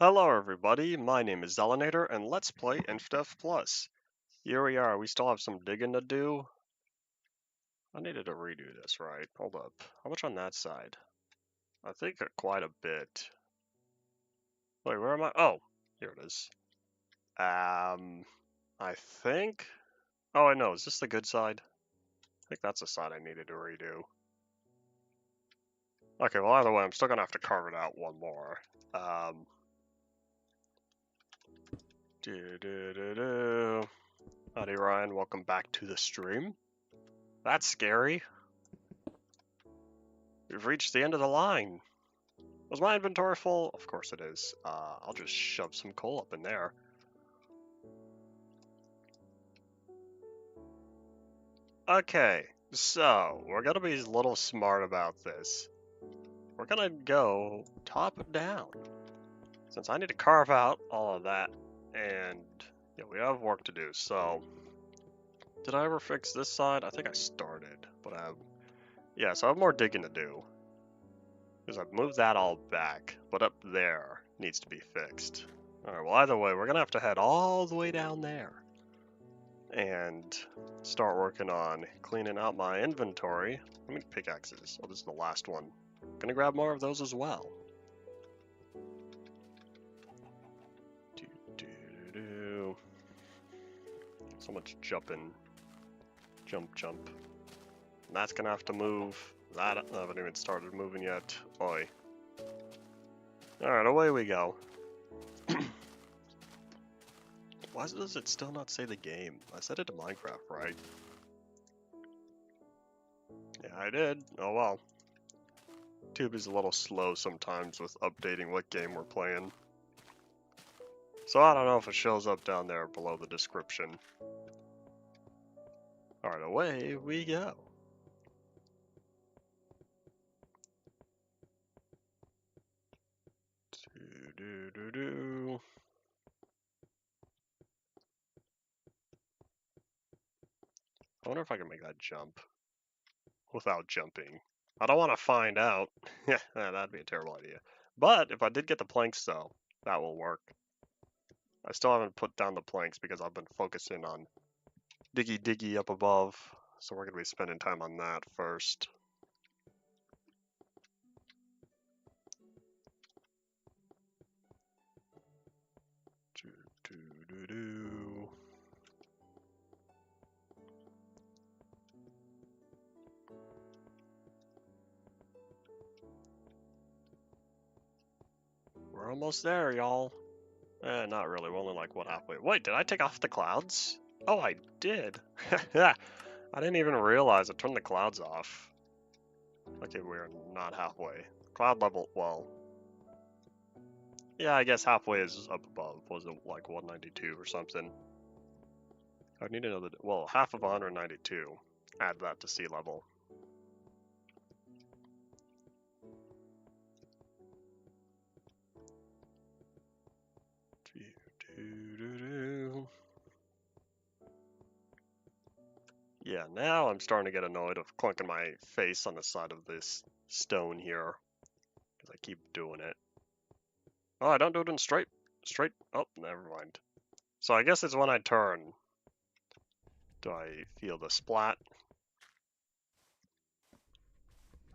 Hello everybody, my name is Zelinator and let's play Infdev Plus. Here we are, we still have some digging to do. I needed to redo this, right? Hold up. How much on that side? I think quite a bit. Wait, where am I? Oh, here it is. I think... Oh, I know, is this the good side? I think that's the side I needed to redo. Okay, well either way, I'm still gonna have to carve it out one more. Howdy Ryan, welcome back to the stream. That's scary. We've reached the end of the line. Was my inventory full? Of course it is. I'll just shove some coal up in there. Okay, so we're gonna be a little smart about this. We're gonna go top down. Since I need to carve out all of that, and yeah, we have work to do, so... Did I ever fix this side? I think I started, but yeah, so I have more digging to do. Because I've moved that all back, but up there needs to be fixed. Alright, well either way, we're gonna have to head all the way down there and start working on cleaning out my inventory. How many pickaxes? Oh, this is the last one. Gonna grab more of those as well. So much jumping. Jump. And that's gonna have to move. That I haven't even started moving yet. Oi. Alright, away we go. Why does it still not say the game? I set it to Minecraft, right? Yeah, I did. Oh well. YouTube is a little slow sometimes with updating what game we're playing. So I don't know if it shows up down there below the description. Alright, away we go. I wonder if I can make that jump without jumping. I don't want to find out. Yeah, that'd be a terrible idea. But if I did get the planks though, that will work. I still haven't put down the planks because I've been focusing on diggy up above. So we're going to be spending time on that first. We're almost there, y'all. Not really. We're only like, what, halfway? Wait, did I take off the clouds? Oh, I did. Yeah, I didn't even realize I turned the clouds off. Okay, we're not halfway. Cloud level, well... Yeah, I guess halfway is up above. Was it like 192 or something? I need another... Well, half of 192. Add that to sea level. Yeah, now I'm starting to get annoyed of clunking my face on the side of this stone here. Because I keep doing it. Oh, I don't do it in straight. Oh, never mind. So I guess it's when I turn. Do I feel the splat?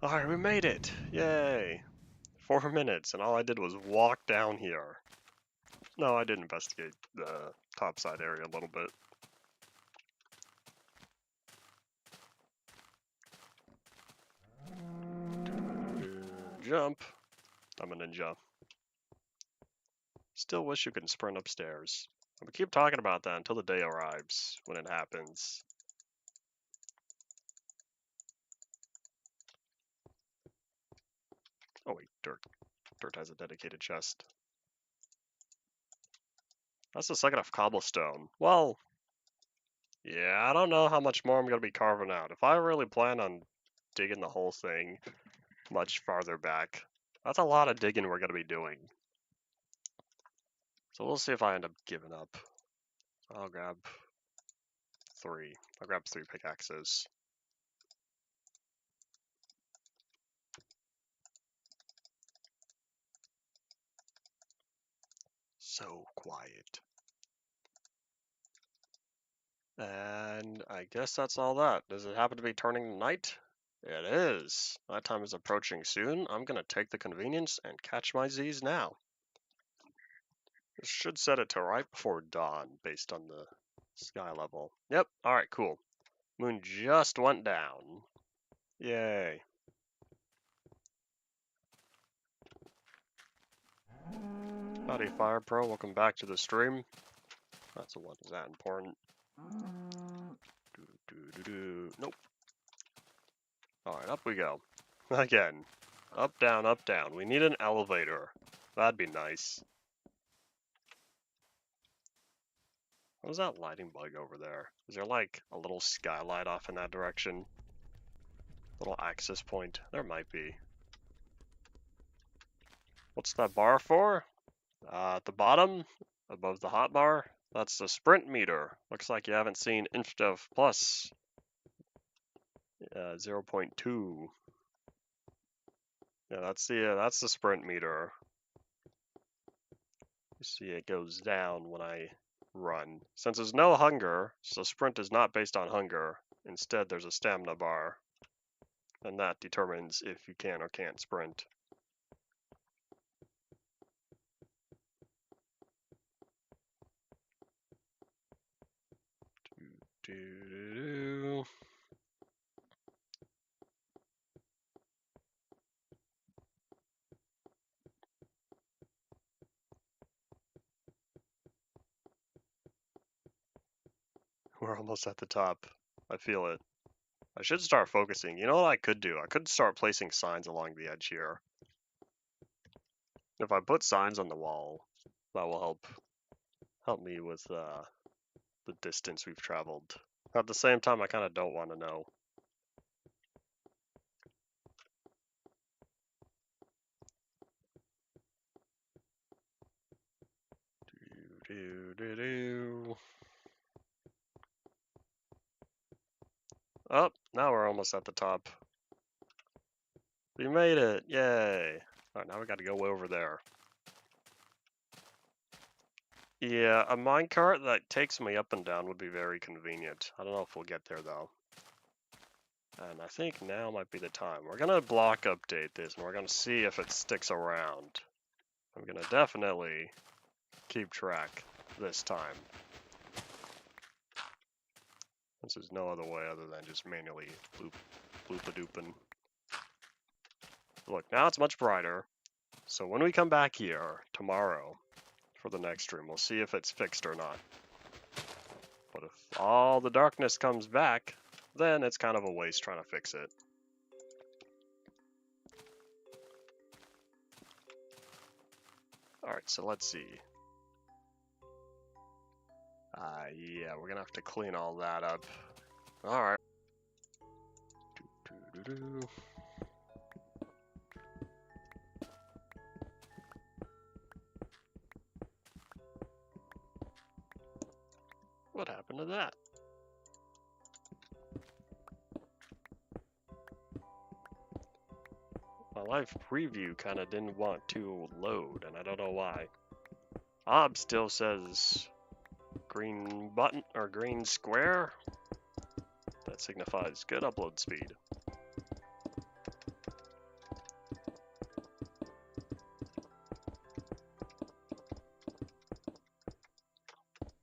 Alright, we made it! Yay! 4 minutes, and all I did was walk down here. No, I did investigate the topside area a little bit. Jump. I'm a ninja. Still wish you could sprint upstairs. I'm gonna keep talking about that until the day arrives, when it happens. Oh wait, dirt. Dirt has a dedicated chest. That's the second of cobblestone. Well, yeah, I don't know how much more I'm gonna be carving out. If I really plan on digging the whole thing much farther back, that's a lot of digging we're gonna be doing. So we'll see if I end up giving up. I'll grab 3. I'll grab 3 pickaxes. So quiet. And I guess that's all that. Does it happen to be turning night? It is. Nighttime is approaching soon. I'm gonna take the convenience and catch my Z's now. This should set it to right before dawn based on the sky level. Yep, alright, cool. Moon just went down. Yay. Howdy Fire Pro, welcome back to the stream. That's the one, is that important? Nope. Alright, up we go. Again. Up, down, up, down. We need an elevator. That'd be nice. What was that lighting bug over there? Is there like a little skylight off in that direction? Little access point? There might be. What's that bar for? At the bottom, above the hotbar, that's the sprint meter. Looks like you haven't seen Infdev Plus 0.2. Yeah, that's the sprint meter. You see it goes down when I run. Since there's no hunger, so sprint is not based on hunger. Instead, there's a stamina bar, and that determines if you can or can't sprint. We're almost at the top. I feel it. I should start focusing. You know what I could do? I could start placing signs along the edge here. If I put signs on the wall, that will help me with the distance we've traveled. At the same time, I kind of don't want to know. Oh, now we're almost at the top. We made it! Yay! Alright, now we gotta go over there. Yeah, a minecart that takes me up and down would be very convenient. I don't know if we'll get there though. And I think now might be the time. We're gonna block update this and we're gonna see if it sticks around. I'm gonna definitely keep track this time. This is no other way other than just manually bloop-a-doopin'. Look, now it's much brighter. So when we come back here tomorrow for the next stream, we'll see if it's fixed or not. But if all the darkness comes back, then it's kind of a waste trying to fix it. Alright, so let's see. Yeah, we're gonna have to clean all that up. Alright. What happened to that? My live preview kind of didn't want to load, and I don't know why. Ob still says green button or green square. That signifies good upload speed.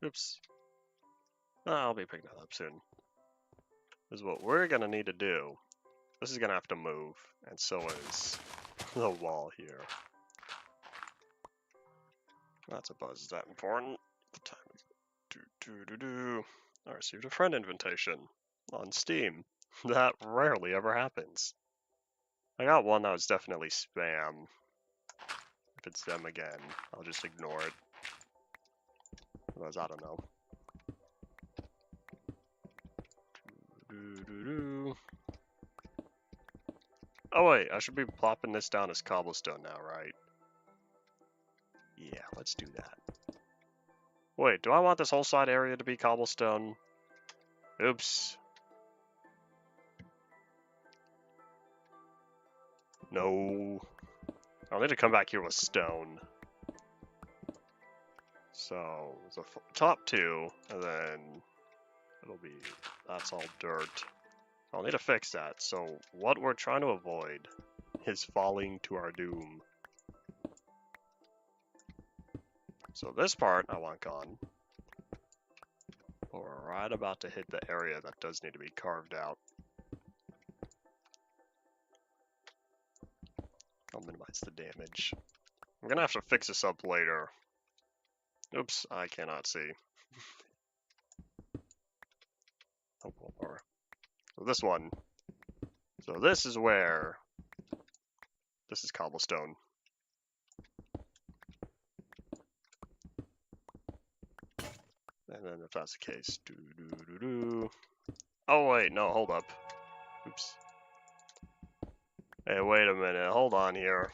Oops. I'll be picking that up soon. This is what we're gonna need to do. This is gonna have to move, and so is the wall here. That's a buzz. Is that important? The time is I received a friend invitation on Steam. That rarely ever happens. I got one that was definitely spam. If it's them again, I'll just ignore it. Otherwise, I don't know. Oh wait, I should be plopping this down as cobblestone now, right? Yeah, let's do that. Wait, do I want this whole side area to be cobblestone? Oops. No. I'll need to come back here with stone. So the top two, and then it'll be, that's all dirt. I'll need to fix that. So what we're trying to avoid is falling to our doom. So this part I want gone. But we're right about to hit the area that does need to be carved out. I'll minimize the damage. I'm gonna have to fix this up later. Oops, I cannot see. Oh, or so this one. So this is where this is cobblestone. And then if that's the case, oh wait, no, hold up. Oops. Hey, wait a minute, hold on here.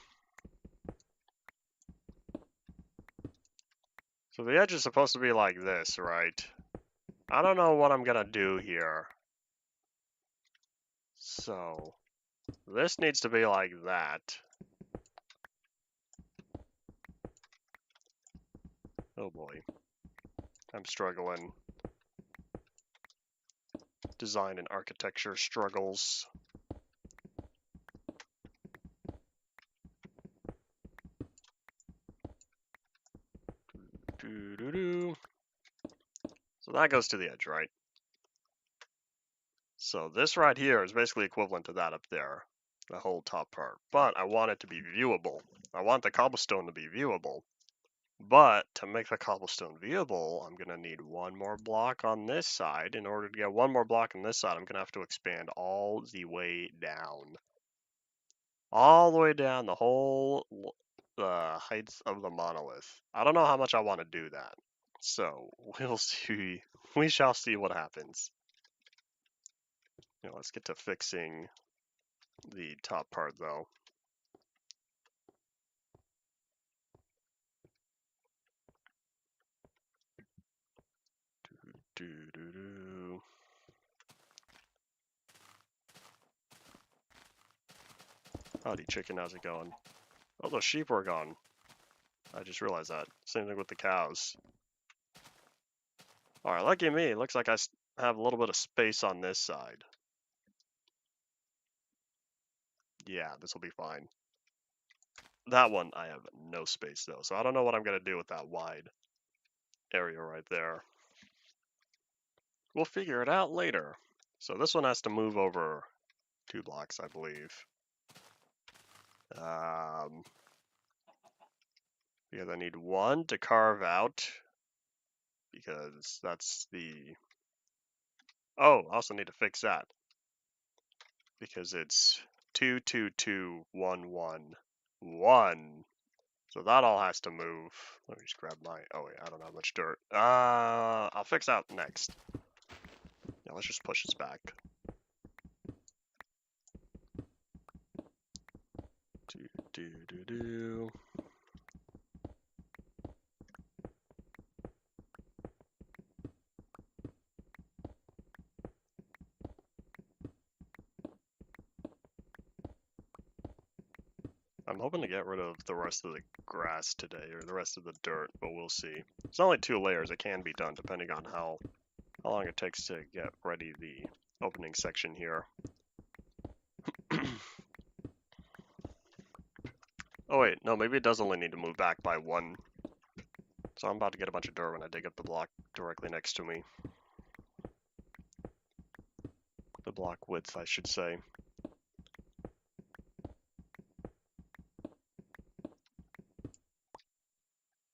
So the edge is supposed to be like this, right? I don't know what I'm gonna do here. So this needs to be like that. Oh boy. I'm struggling. Design and architecture struggles. So that goes to the edge, right? So this right here is basically equivalent to that up there, the whole top part. But I want it to be viewable. I want the cobblestone to be viewable. But to make the cobblestone viewable, I'm going to need one more block on this side. In order to get one more block on this side, I'm going to have to expand all the way down. All the way down the whole heights of the monolith. I don't know how much I want to do that. So we'll see. We shall see what happens. Let's get to fixing the top part though. Howdy chicken, how's it going? Oh, those sheep were gone. I just realized that. Same thing with the cows. Alright, lucky me. Looks like I have a little bit of space on this side. Yeah, this will be fine. That one, I have no space though, so I don't know what I'm going to do with that wide area right there. We'll figure it out later. So this one has to move over 2 blocks, I believe. Because I need 1 to carve out, because that's the... Oh, I also need to fix that, because it's 2, 2, 2, 1, 1, 1. So that all has to move. Let me just grab my... Oh wait, I don't have much dirt. I'll fix that next. Yeah, let's just push this back. Do. I'm hoping to get rid of the rest of the grass today, or the rest of the dirt, but we'll see. It's only 2 layers. It can be done depending on how long it takes to get ready the opening section here. Oh wait, no, maybe it does only need to move back by 1. So I'm about to get a bunch of dirt when I dig up the block directly next to me. The block width, I should say.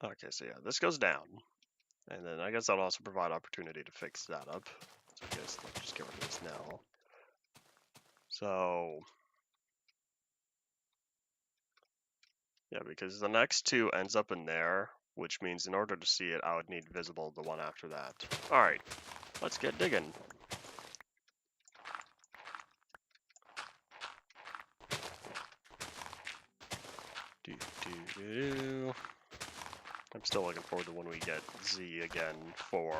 Okay, so yeah, this goes down. And then I guess that'll also provide opportunity to fix that up. So I guess let's just get rid of this now. So... yeah, because the next 2 ends up in there, which means in order to see it, I would need visible the one after that. Alright, let's get digging. I'm still looking forward to when we get Z again for...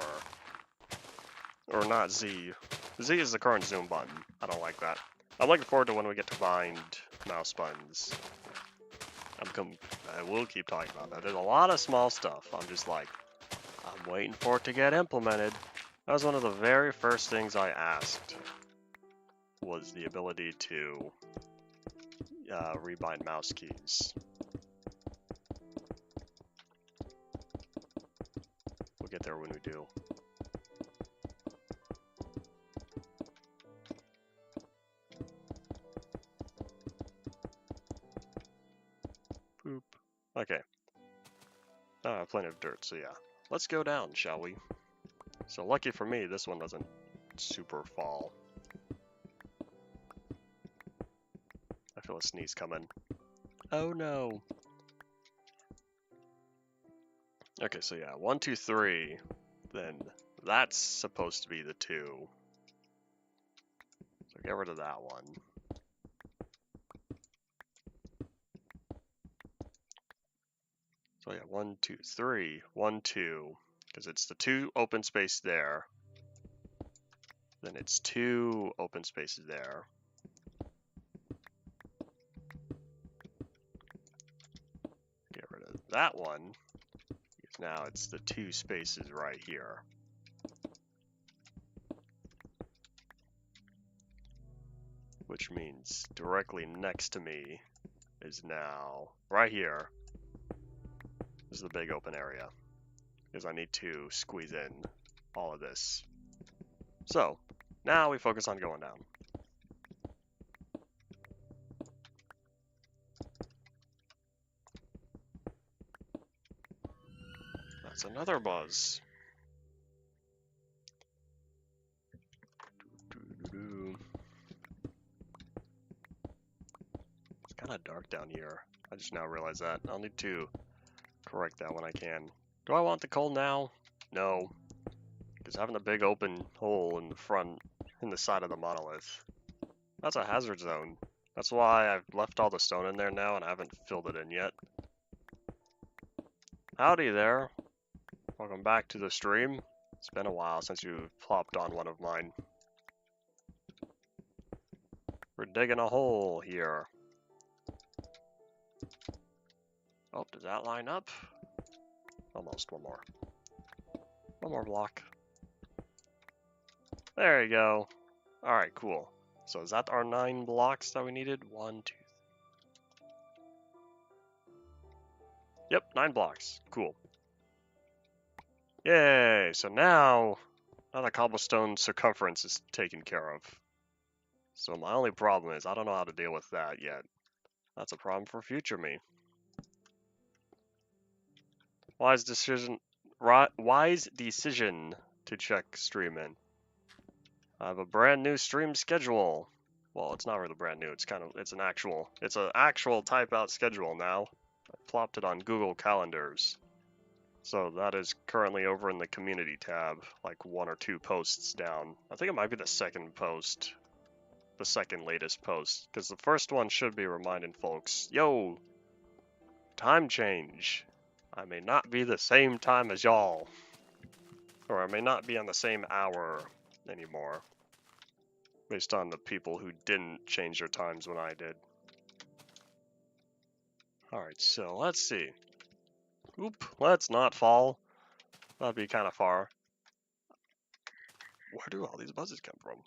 or not Z. Z is the current zoom button. I don't like that. I'm looking forward to when we get to bind mouse buttons. I will keep talking about that. There's a lot of small stuff. I'm just like, I'm waiting for it to get implemented. That was one of the very first things I asked, was the ability to rebind mouse keys. We'll get there when we do. Boop. Okay. Plenty of dirt, so yeah. Let's go down, shall we? So lucky for me, this one doesn't super fall. I feel a sneeze coming. Oh no. Okay, so yeah, 1, 2, 3. Then that's supposed to be the 2. So get rid of that one. So yeah, 1, 2, 3. 1, 2. Because it's the 2 open space there. Then it's 2 open spaces there. Get rid of that one. Because now it's the 2 spaces right here. Which means directly next to me is now right here. This is the big open area. Because I need to squeeze in all of this. So, now we focus on going down. That's another buzz. It's kind of dark down here. I just now realized that. I'll need to correct that when I can. Do I want the coal now? No. Because having a big open hole in the front, in the side of the monolith, that's a hazard zone. That's why I've left all the stone in there now and I haven't filled it in yet. Howdy there. Welcome back to the stream. It's been a while since you plopped on one of mine. We're digging a hole here. Oh, does that line up? Almost. One more. One more block. There you go. Alright, cool. So is that our 9 blocks that we needed? 1, 2. Yep, 9 blocks. Cool. Yay! So now the cobblestone circumference is taken care of. So my only problem is I don't know how to deal with that yet. That's a problem for future me. Wise decision to check stream in. I have a brand new stream schedule. Well, it's not really brand new. It's an actual type out schedule now. I plopped it on Google Calendars. So that is currently over in the community tab, like 1 or 2 posts down. I think it might be the second post, the second latest post, because the first one should be reminding folks, yo, time change. I may not be the same time as y'all, or I may not be on the same hour anymore, based on the people who didn't change their times when I did. Alright, so let's see. Oop, let's not fall. That'd be kind of far. Where do all these buzzes come from?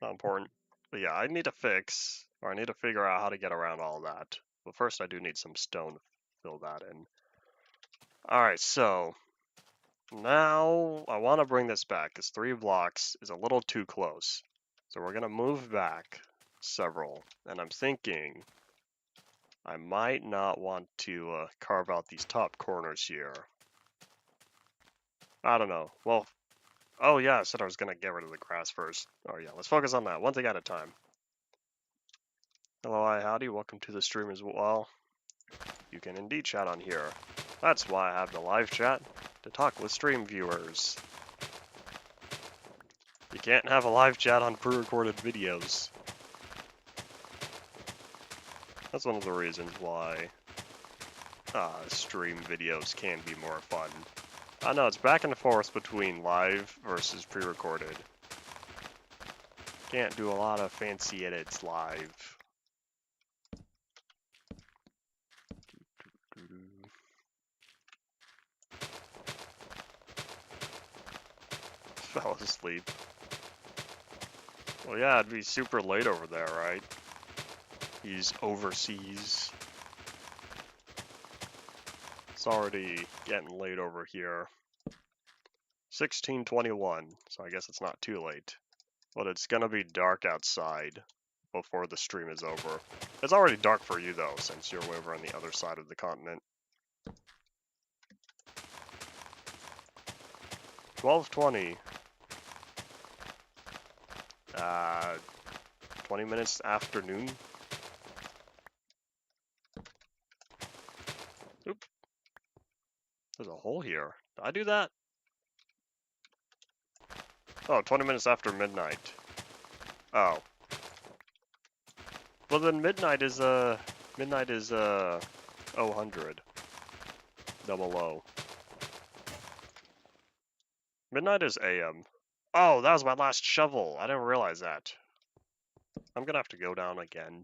Not important. But yeah, I need to fix, or I need to figure out how to get around all that. But first I do need some stone to fill that in. Alright, so now I want to bring this back, because 3 blocks is a little too close. So we're going to move back several, and I'm thinking I might not want to carve out these top corners here. I don't know. Well, oh yeah, I said I was going to get rid of the grass first. Oh yeah, let's focus on that, one thing at a time. Hello, hi, howdy, welcome to the stream as well. You can indeed chat on here. That's why I have the live chat, to talk with stream viewers. You can't have a live chat on pre-recorded videos. That's one of the reasons why stream videos can be more fun. I know, it's back and forth between live versus pre-recorded. Can't do a lot of fancy edits live. fell asleep. Well, yeah, it'd be super late over there, right? He's overseas. It's already getting late over here. 16:21, so I guess it's not too late. But it's gonna be dark outside before the stream is over. It's already dark for you though, since you're way over on the other side of the continent. 12:20. 20 minutes afternoon. Oop. There's a hole here. Did I do that? Oh, 20 minutes after midnight. Oh. Well then midnight is 00. Double O. Midnight is AM. Oh, that was my last shovel. I didn't realize that. I'm gonna have to go down again.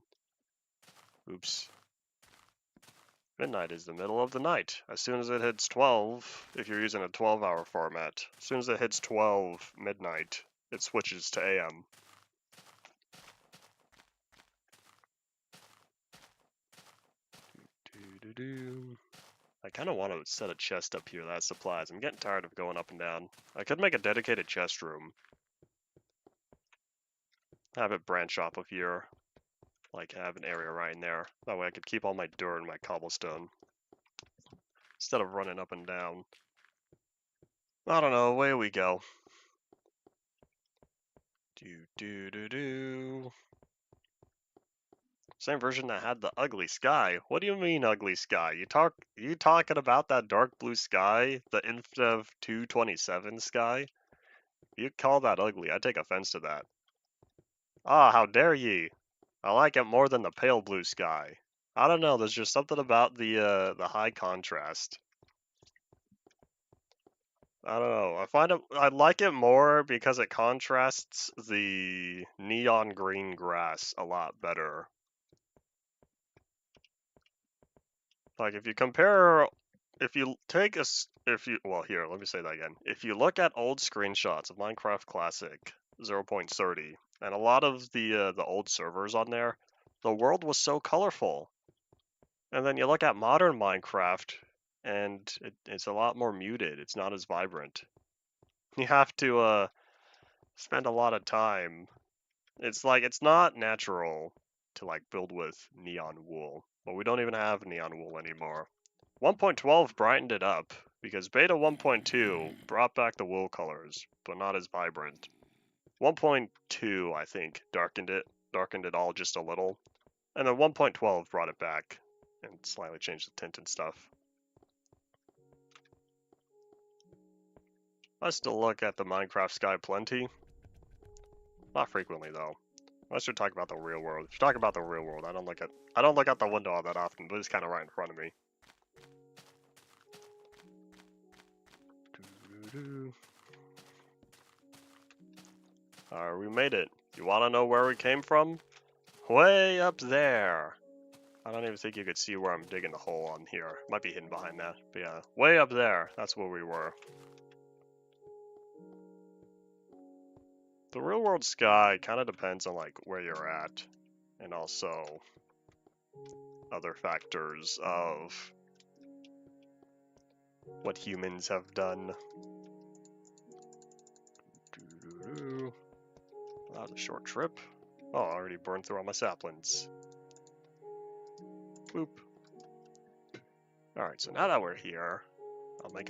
Oops. Midnight is the middle of the night. As soon as it hits 12, if you're using a 12-hour format, as soon as it hits 12 midnight, it switches to AM. I kind of want to set a chest up here that has supplies. I'm getting tired of going up and down. I could make a dedicated chest room. Have it branch off of here. Like, have an area right in there. That way I could keep all my dirt and my cobblestone. Instead of running up and down. I don't know, away we go. Same version that had the ugly sky. What do you mean ugly sky? You talking about that dark blue sky? The Infdev 227 sky? You call that ugly, I take offense to that. Ah, how dare ye! I like it more than the pale blue sky. I don't know, there's just something about the high contrast. I don't know, I like it more because it contrasts the neon green grass a lot better. Like if you compare, well here, let me say that again. If you look at old screenshots of Minecraft Classic 0.30 and a lot of the old servers on there, the world was so colorful. And then you look at modern Minecraft and it's a lot more muted. It's not as vibrant. You have to spend a lot of time. It's like it's not natural to like build with neon wool, but we don't even have neon wool anymore. 1.12 brightened it up, because beta 1.2 brought back the wool colors, but not as vibrant. 1.2, I think, darkened it all just a little, and then 1.12 brought it back, and slightly changed the tint and stuff. I still look at the Minecraft sky plenty. Not frequently, though. Unless you're talking about the real world. If you're talking about the real world, I don't look out the window all that often, but it's kind of right in front of me. Alright, we made it. You want to know where we came from? Way up there. I don't even think you could see where I'm digging the hole on here. Might be hidden behind that. But yeah, way up there. That's where we were. The real world sky kind of depends on like where you're at. And also other factors of what humans have done. That was a short trip. Oh, I already burned through all my saplings. Boop. Alright, so now that we're here, I'll make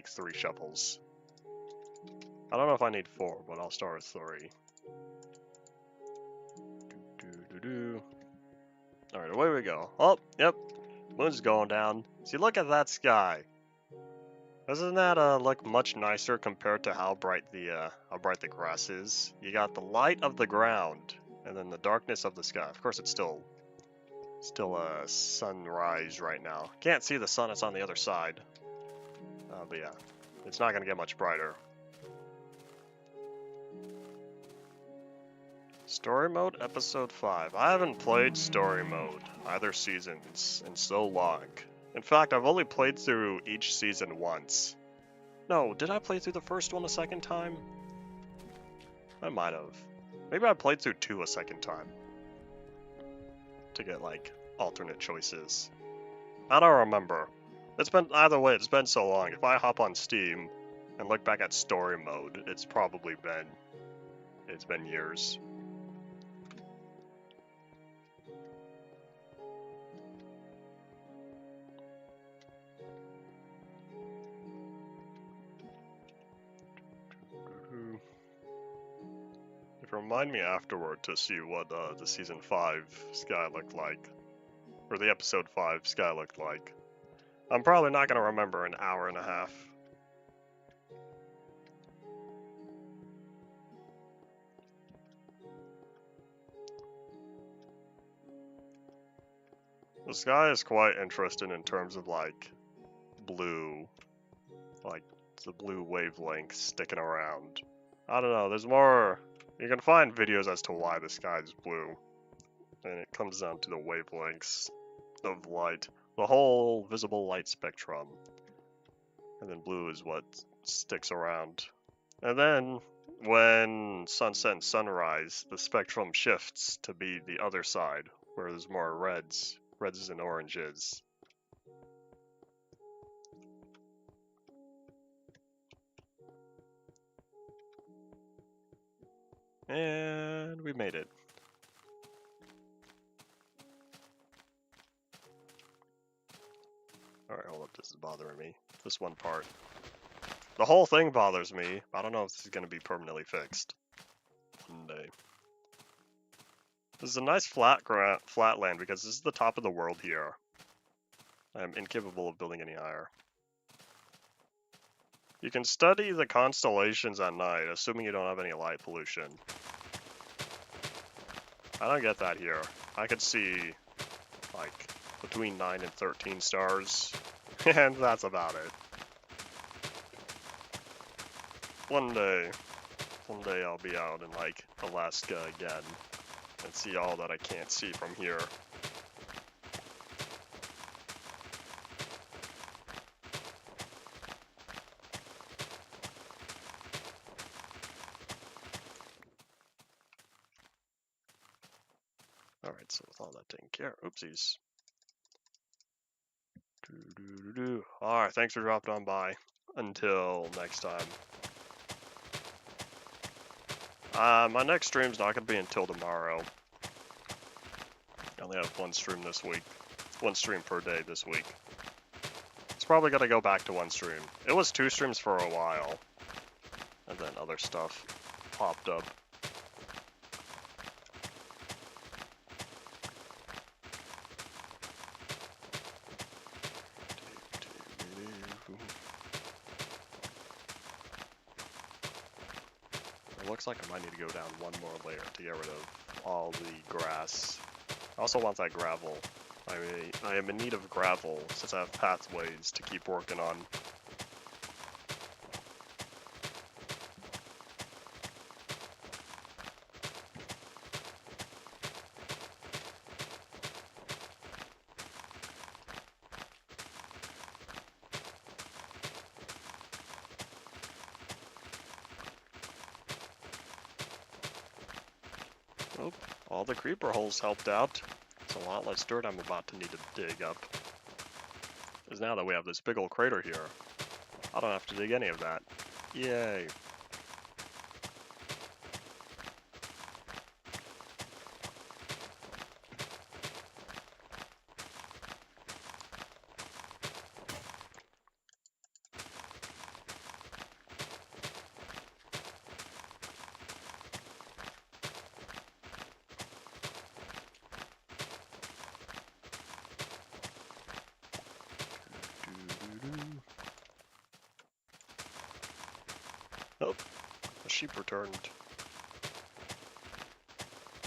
3 shovels. I don't know if I need 4, but I'll start with 3. Alright, away we go. Oh, yep. Moon's going down. See, look at that sky. Doesn't that look much nicer compared to how bright the grass is? You got the light of the ground, and then the darkness of the sky. Of course, it's still sunrise right now. Can't see the sun; it's on the other side. But yeah, it's not gonna get much brighter. Story mode, episode 5. I haven't played story mode either seasons in so long. In fact, I've only played through each season once. No, did I play through the first one a second time? I might have. Maybe I played through 2 a second time. To get, like, alternate choices. I don't remember. It's been, either way, it's been so long. If I hop on Steam and look back at story mode, it's been years. If you remind me afterward to see what the season 5 sky looked like, or the episode 5 sky looked like. I'm probably not gonna remember an hour and a half. The sky is quite interesting in terms of like blue, like the blue wavelengths sticking around. I don't know, there's more. You can find videos as to why the sky is blue, and it comes down to the wavelengths of light, the whole visible light spectrum. And then blue is what sticks around. And then when sunset and sunrise, the spectrum shifts to be the other side, where there's more reds and oranges. And we made it. Alright, hold up, this is bothering me. This one part. The whole thing bothers me. I don't know if this is going to be permanently fixed. One day. This is a nice flat land because this is the top of the world here. I am incapable of building any higher. You can study the constellations at night, assuming you don't have any light pollution. I don't get that here. I could see, like, between 9 and 13 stars, and that's about it. One day I'll be out in, like, Alaska again, and see all that I can't see from here. Alright, so with all that taken care of, oopsies. Alright, thanks for dropping on by. Until next time. My next stream's not going to be until tomorrow. I only have one stream this week. One stream per day this week. It's probably going to go back to one stream. It was 2 streams for a while. And then other stuff popped up. It looks like I might need to go down one more layer to get rid of all the grass. I also want that gravel. I am in need of gravel since I have pathways to keep working on. Oh, all the creeper holes helped out. It's a lot less dirt I'm about to need to dig up. Because now that we have this big old crater here, I don't have to dig any of that. Yay. Oh, the sheep returned.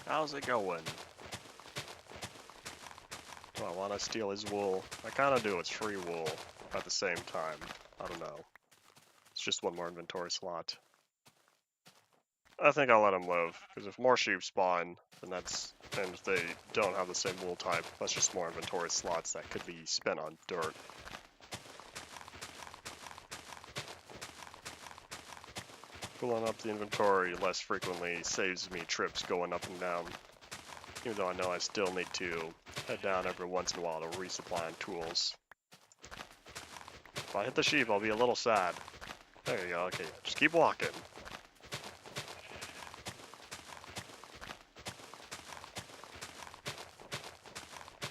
How's it going? Do I want to steal his wool? I kind of do, it's free wool at the same time. I don't know. It's just one more inventory slot. I think I'll let him live, because if more sheep spawn, then and if they don't have the same wool type, that's just more inventory slots that could be spent on dirt. Filling up the inventory less frequently saves me trips going up and down. Even though I know I still need to head down every once in a while to resupply on tools. If I hit the sheep, I'll be a little sad. There you go, okay, just keep walking.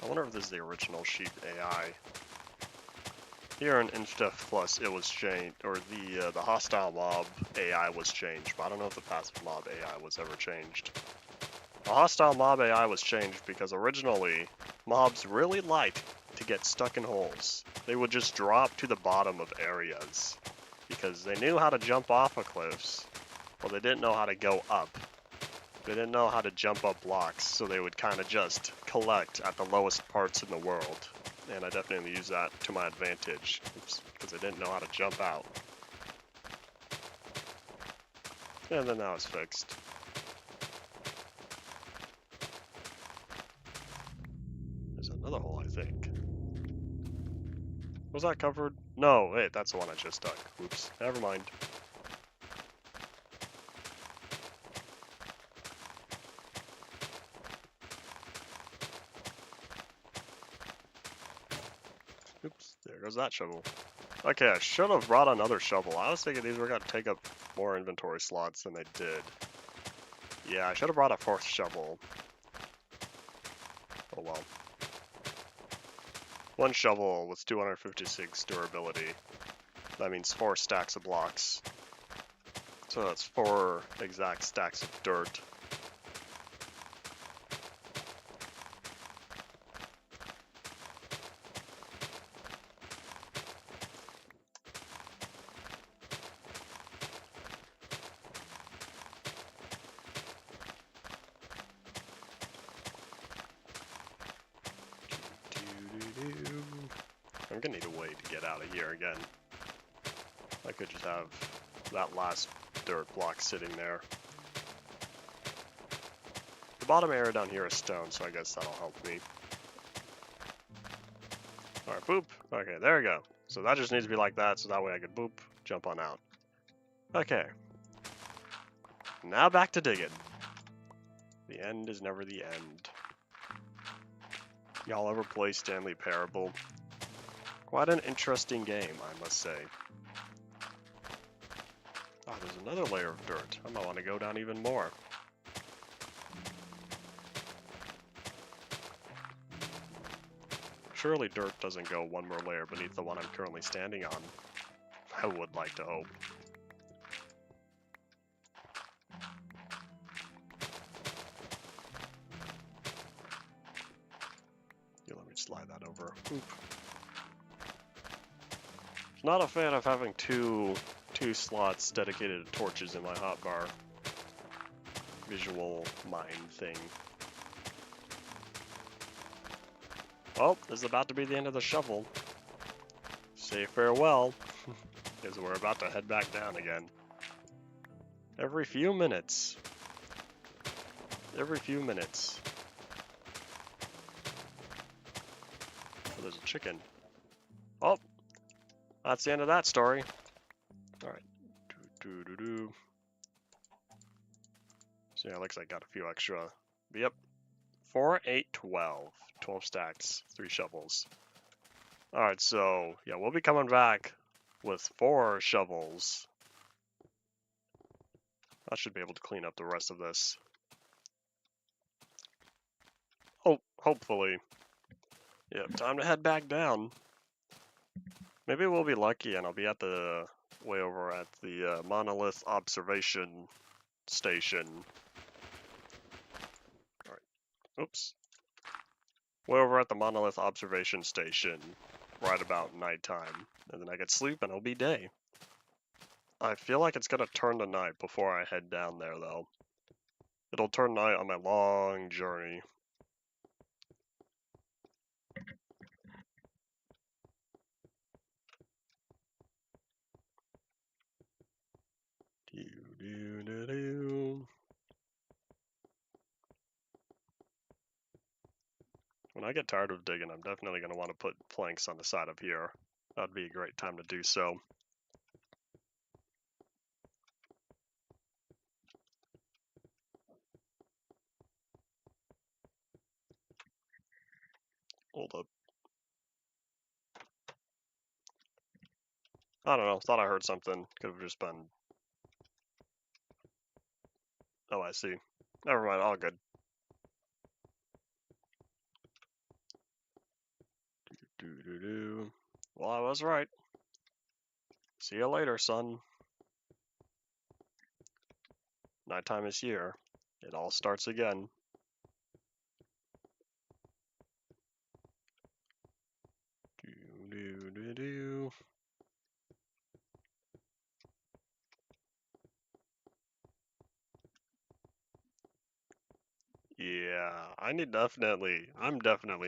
I wonder if this is the original sheep AI. Here in Infdev Plus, it was changed, or the hostile mob AI was changed, but I don't know if the passive mob AI was ever changed. The hostile mob AI was changed because originally, mobs really liked to get stuck in holes. They would just drop to the bottom of areas because they knew how to jump off of cliffs, but they didn't know how to go up. They didn't know how to jump up blocks, so they would kind of just collect at the lowest parts in the world. And I definitely use that to my advantage, because I didn't know how to jump out. And then that was fixed. There's another hole, I think. Was that covered? No, wait, that's the one I just dug. Oops, never mind. Oops, there goes that shovel. Okay, I should have brought another shovel. I was thinking these were going to take up more inventory slots than they did. Yeah, I should have brought a fourth shovel. Oh well. One shovel with 256 durability. That means 4 stacks of blocks. So that's 4 exact stacks of dirt. I'm gonna need a way to get out of here again. I could just have that last dirt block sitting there. The bottom area down here is stone, so I guess that'll help me. Alright, boop. Okay, there we go. So that just needs to be like that, so that way I can boop, jump on out. Okay. Now back to digging. The end is never the end. Y'all ever play Stanley Parable? Quite an interesting game, I must say. Oh, there's another layer of dirt. I might want to go down even more. Surely dirt doesn't go one more layer beneath the one I'm currently standing on. I would like to hope. Yeah, let me slide that over. Oop. Not a fan of having two slots dedicated to torches in my hotbar. Visual mind thing. Well, this is about to be the end of the shovel. Say farewell, because we're about to head back down again. Every few minutes. Every few minutes. Oh, there's a chicken. Oh, that's the end of that story. Alright. So yeah, looks like I got a few extra. But yep. 4, 8, 12. 12 stacks, 3 shovels. Alright, so yeah, we'll be coming back with 4 shovels. I should be able to clean up the rest of this. Oh, hopefully. Yeah, time to head back down. Maybe we'll be lucky and I'll be at the way over at the Monolith Observation Station. Alright, oops. Way over at the Monolith Observation Station right about nighttime. And then I get sleep and it'll be day. I feel like it's gonna turn to night before I head down there though. It'll turn night on my long journey. When I get tired of digging, I'm definitely going to want to put planks on the side of here. That'd be a great time to do so. Hold up. I don't know. Thought I heard something. Could have just been... Oh, I see. Never mind. All good. Do-do-do. Well, I was right. See you later, son. Nighttime is here. It all starts again. Do-do-do-do. Yeah, I'm definitely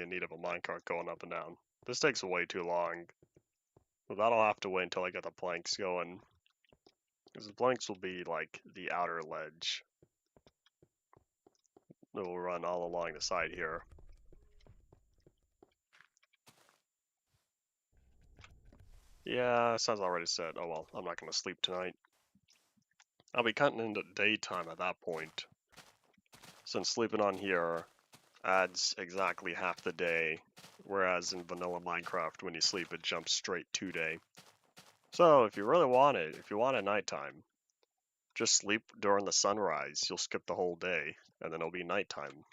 in need of a minecart going up and down. This takes way too long. But that'll have to wait until I get the planks going. Because the planks will be like the outer ledge. It will run all along the side here. Yeah, sun's already set. Oh well, I'm not going to sleep tonight. I'll be cutting into daytime at that point. Since sleeping on here adds exactly half the day, whereas in vanilla Minecraft, when you sleep, it jumps straight to day. So if you really want it, if you want it nighttime, just sleep during the sunrise. You'll skip the whole day, and then it'll be nighttime.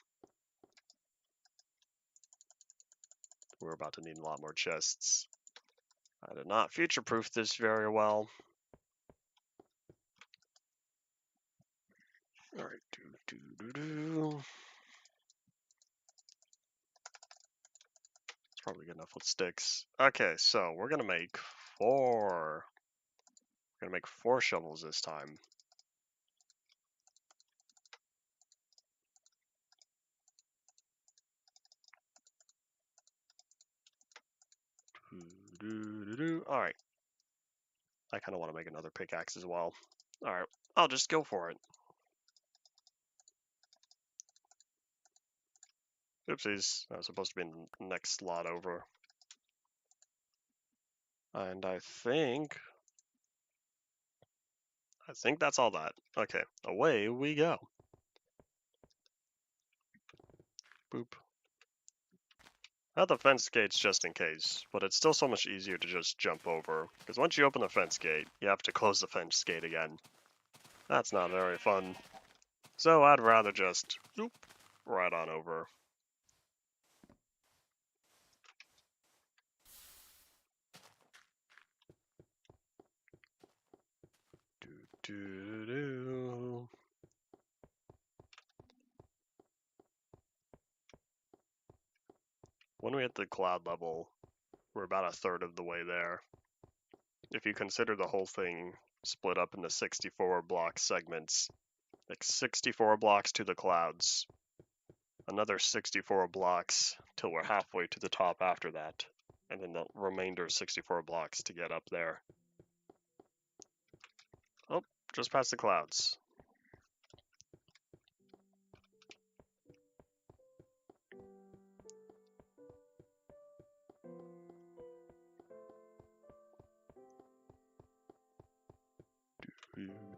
We're about to need a lot more chests. I did not future-proof this very well. Alright, do. It's probably good enough with sticks. Okay, so we're gonna make 4. We're gonna make 4 shovels this time. Alright. I kind of want to make another pickaxe as well. Alright, I'll just go for it. Oopsies, that was supposed to be in the next slot over. And I think that's all that. Okay, away we go. Boop. I have the fence gates just in case, but it's still so much easier to just jump over, because once you open the fence gate, you have to close the fence gate again. That's not very fun. So I'd rather just, zoop, right on over. Do. When we hit the cloud level, we're about a third of the way there. If you consider the whole thing split up into 64 block segments, like 64 blocks to the clouds, another 64 blocks till we're halfway to the top after that, and then the remainder 64 blocks to get up there. Oh, just past the clouds.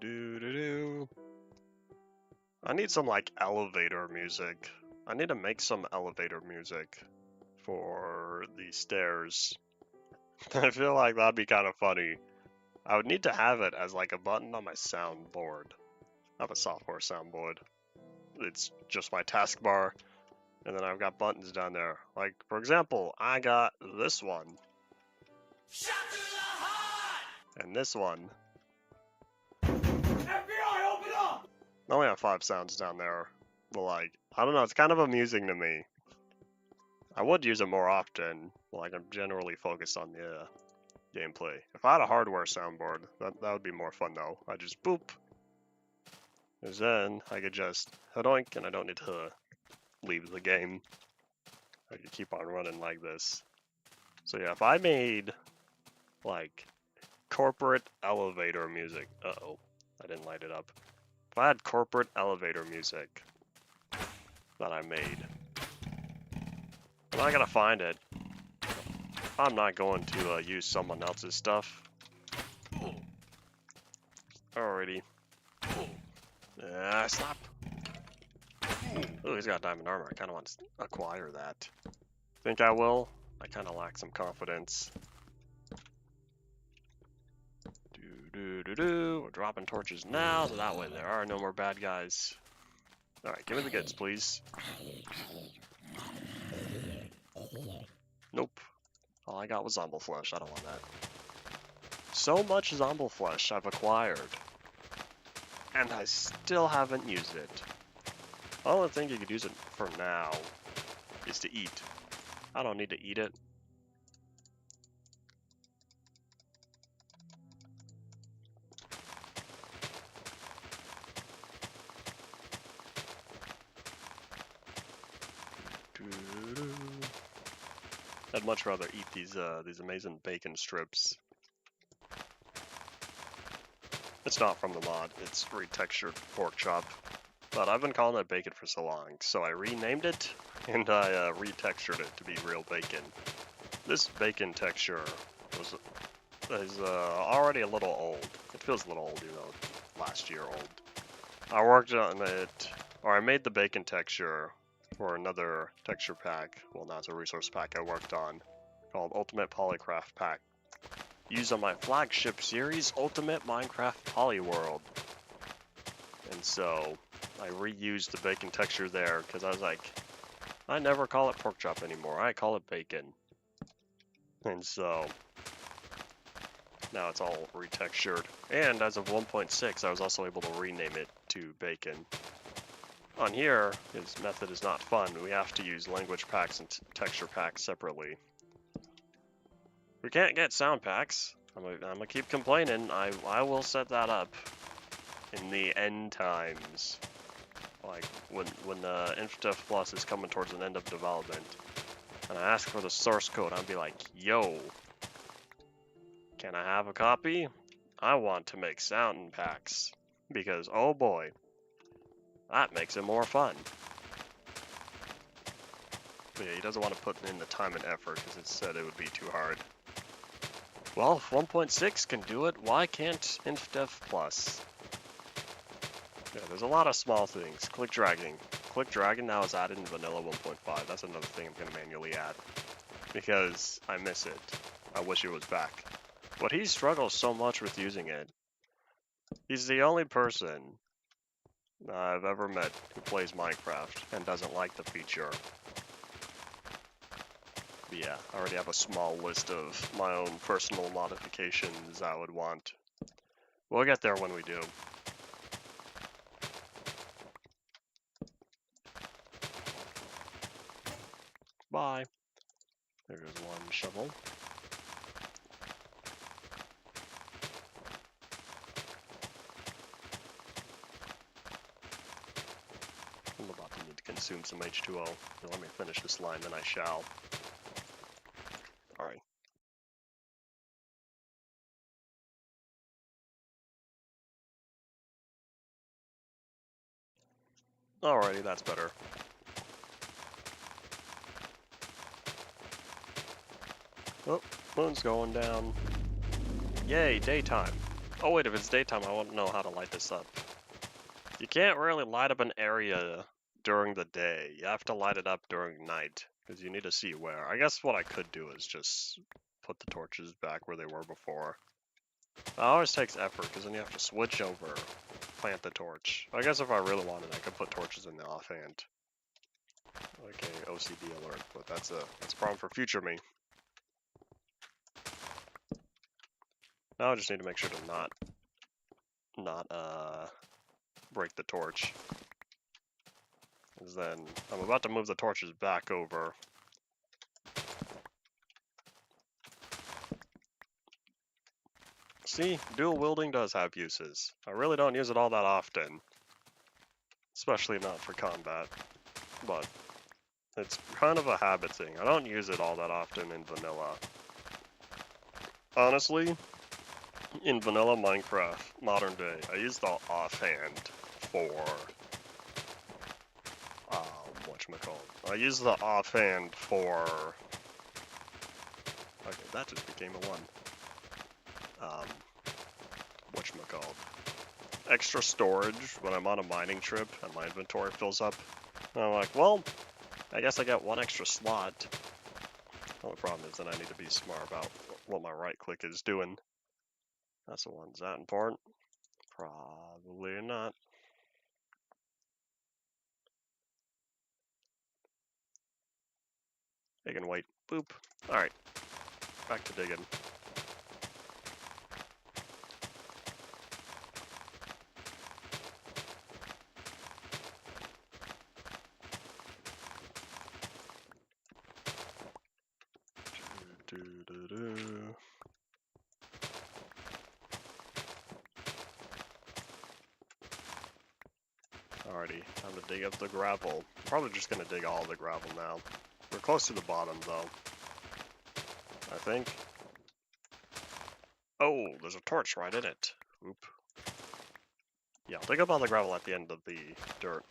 Do. I need some like elevator music. I need to make some elevator music for the stairs. I feel like that'd be kind of funny. I would need to have it as like a button on my soundboard. I have a software soundboard. It's just my taskbar, and then I've got buttons down there. Like, for example, I got this one. Shot to the heart! And this one. FBI, open up! I only have 5 sounds down there. But like, I don't know, it's kind of amusing to me. I would use it more often. Like, I'm generally focused on the gameplay. If I had a hardware soundboard, that would be more fun though. I just boop. Because then I could just hadoink and I don't need to leave the game. I could keep on running like this. So yeah, if I made like corporate elevator music, uh-oh, I didn't light it up. If I had corporate elevator music that I made, I'm not gonna find it. I'm not going to use someone else's stuff. Alrighty. Stop. Oh, he's got diamond armor. I kind of want to acquire that. Think I will? I kind of lack some confidence. We're dropping torches now, so that way there are no more bad guys. Alright, give me the goods, please. Nope. All I got was zombie flesh. I don't want that. So much zombie flesh I've acquired, and I still haven't used it. The only thing you could use it for now is to eat. I don't need to eat it. I'd much rather eat these amazing bacon strips. It's not from the mod, it's retextured pork chop. But I've been calling it bacon for so long, so I renamed it, and I retextured it to be real bacon. This bacon texture is already a little old. It feels a little old, you know, last year old. I worked on it, or I made the bacon texture for another texture pack, well, now it's a resource pack I worked on, called Ultimate Polycraft Pack. Used on my flagship series, Ultimate Minecraft Polyworld. And so, I reused the bacon texture there, because I was like, I never call it pork chop anymore, I call it bacon. And so, now it's all retextured. And as of 1.6, I was also able to rename it to bacon. On here, his method is not fun. We have to use language packs and texture packs separately. We can't get sound packs. I'm gonna keep complaining. I will set that up in the end times. Like when Infdev Plus is coming towards an end of development, and I ask for the source code, I'll be like, yo, can I have a copy? I want to make sound packs because oh boy, that makes it more fun. But yeah, he doesn't want to put in the time and effort because it said it would be too hard. Well, if 1.6 can do it, why can't Infdev Plus? Yeah, there's a lot of small things. Click dragging. Click dragging now is added in vanilla 1.5. That's another thing I'm going to manually add. Because I miss it. I wish it was back. But he struggles so much with using it. He's the only person I've ever met who plays Minecraft and doesn't like the feature. But yeah, I already have a small list of my own personal modifications I would want. We'll get there when we do. Bye. There's one shovel. I'm about to need to consume some H2O. Let me finish this line, then I shall. Alright. Alrighty, that's better. Oh, moon's going down. Yay, daytime. Oh wait, if it's daytime, I won't know how to light this up. You can't really light up an area during the day. You have to light it up during night, because you need to see where. I guess what I could do is just put the torches back where they were before. That always takes effort, because then you have to switch over, plant the torch. I guess if I really wanted, I could put torches in the offhand. Okay, OCD alert, but that's a problem for future me. Now I just need to make sure to not break the torch. Because then I'm about to move the torches back over. See, dual wielding does have uses. I really don't use it all that often. Especially not for combat. But it's kind of a habit thing. I don't use it all that often in vanilla. Honestly, in vanilla Minecraft, modern day, I use the offhand for whatchamacallit. I use the offhand for okay, that just became a one. Whatchamacallit. Extra storage when I'm on a mining trip and my inventory fills up. And I'm like, well, I guess I got one extra slot. Only problem is that I need to be smart about what my right click is doing. That's the one. Is that important? Probably not. They can wait. Boop. Alright. Back to digging. Alrighty, time to dig up the gravel. Probably just gonna dig all the gravel now. We're close to the bottom though. I think. Oh, there's a torch right in it. Oop. Yeah, I'll dig up all the gravel at the end of the dirt.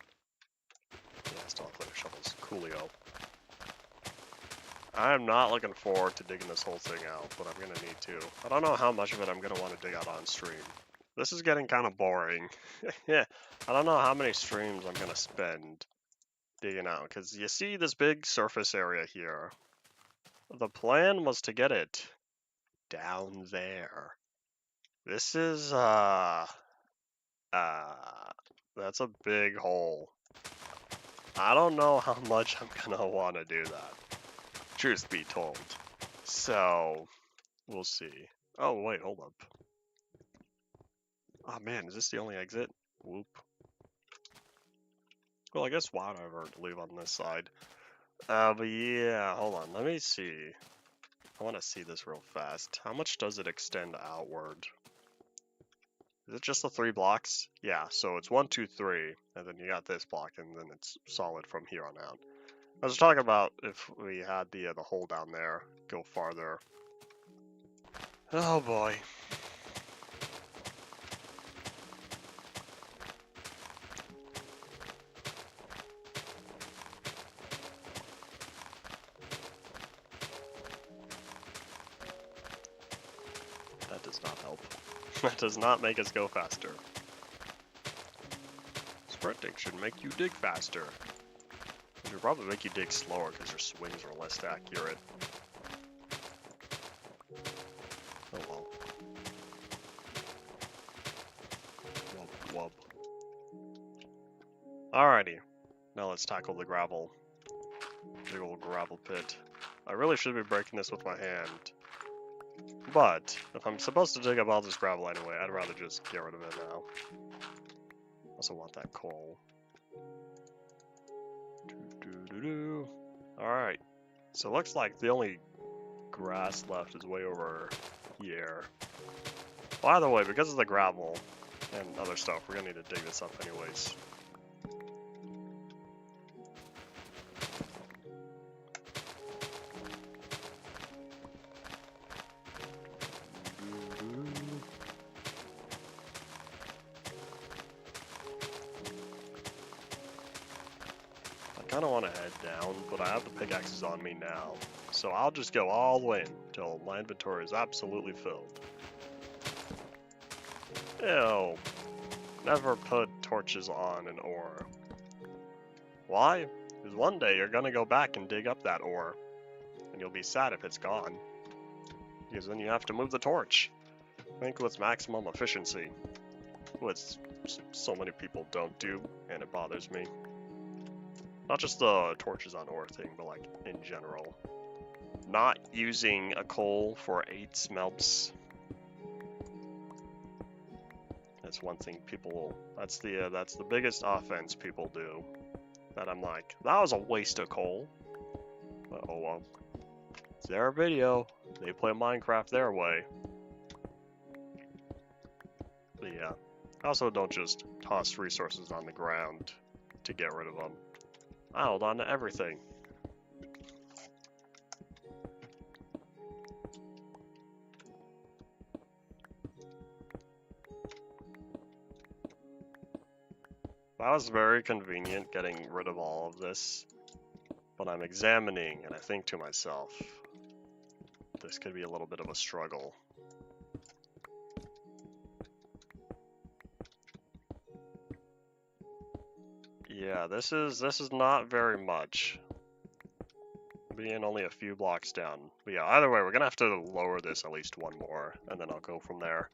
Yeah, I still have clear shovels. Coolio. I'm not looking forward to digging this whole thing out, but I'm gonna need to. I don't know how much of it I'm gonna want to dig out on stream. This is getting kind of boring. Yeah, I don't know how many streams I'm gonna spend digging out, because you see this big surface area here. The plan was to get it down there. This is, that's a big hole. I don't know how much I'm gonna want to do that, truth be told. So, we'll see. Oh, wait, hold up. Oh man, is this the only exit? Whoop. Well, I guess whatever to leave on this side. But yeah, hold on, let me see. I want to see this real fast. How much does it extend outward? Is it just the 3 blocks? Yeah, so it's 1, 2, 3, and then you got this block, and then it's solid from here on out. I was talking about if we had the hole down there go farther. Oh boy. That does not help. That does not make us go faster. Sprinting should make you dig faster. It should probably make you dig slower because your swings are less accurate. Oh well. Wub wub. Alrighty. Now let's tackle the gravel. Big old gravel pit. I really should be breaking this with my hand. But, if I'm supposed to dig up all this gravel anyway, I'd rather just get rid of it now. Also want that coal. Alright. So it looks like the only grass left is way over here. By the way, because of the gravel and other stuff, we're gonna need to dig this up anyways. I kind of want to head down, but I have the pickaxes on me now. So I'll just go all the way in until my inventory is absolutely filled. Ew. Never put torches on an ore. Why? Because one day you're gonna go back and dig up that ore. And you'll be sad if it's gone. Because then you have to move the torch. Think with maximum efficiency. Which so many people don't do, and it bothers me. Not just the torches on ore thing, but like in general. Not using a coal for 8 smelts. That's one thing people. That's the biggest offense people do. That I'm like, that was a waste of coal. But oh well. It's their video. They play Minecraft their way. But yeah. Also, don't just toss resources on the ground to get rid of them. I hold on to everything. That was very convenient getting rid of all of this. But I'm examining and I think to myself, this could be a little bit of a struggle. Yeah, this is not very much. being only a few blocks down. But yeah, either way, we're gonna have to lower this at least one more, and then I'll go from there.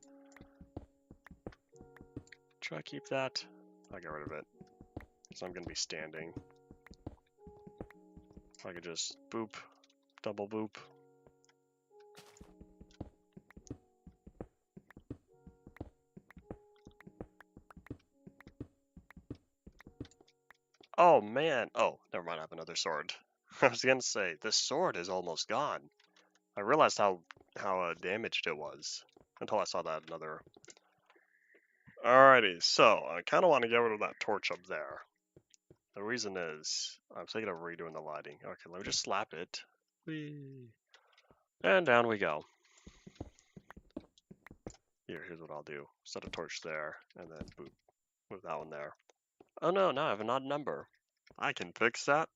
Should I keep that? I'll get rid of it, because I'm gonna be standing. I could just boop, double boop. Oh man, oh, never mind, I have another sword. I was gonna say, this sword is almost gone. I realized how damaged it was until I saw that another. Alrighty, so I kind of want to get rid of that torch up there. The reason is I'm thinking of redoing the lighting. Okay, let me just slap it. Whee. And down we go. Here's what I'll do. Set a torch there, and then boop, move that one there. Oh no, now I have an odd number. I can fix that.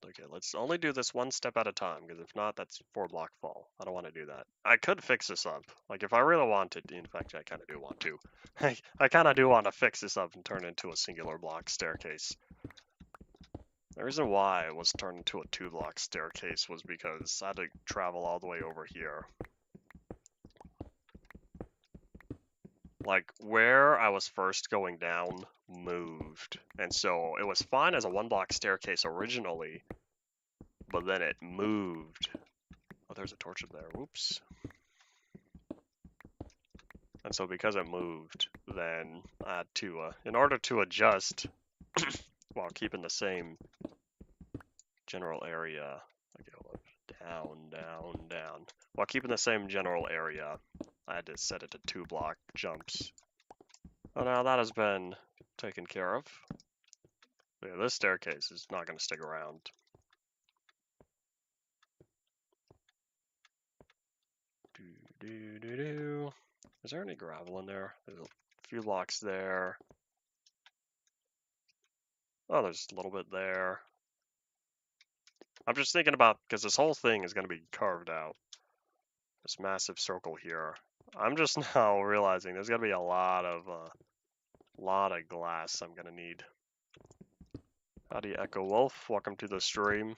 Okay, let's only do this one step at a time, because if not, that's 4-block fall. I don't want to do that. I could fix this up. Like, if I really wanted to, in fact, I kind of do want to. I kind of do want to fix this up and turn it into a singular block staircase. The reason why it was turned into a 2-block staircase was because I had to travel all the way over here. Like, where I was first going down moved. And so it was fine as a 1-block staircase originally, but then it moved. Oh, there's a torch up there. Whoops. And so because it moved, then I had to, in order to adjust while keeping the same general area, okay, hold up, down. While keeping the same general area, I had to set it to 2-block jumps. Oh, now that has been taken care of. Yeah, this staircase is not going to stick around. Is there any gravel in there? There's a few blocks there. Oh, there's a little bit there. I'm just thinking about, because this whole thing is going to be carved out. This massive circle here. I'm just now realizing there's going to be a lot of glass I'm going to need. Howdy, Echo Wolf. Welcome to the stream.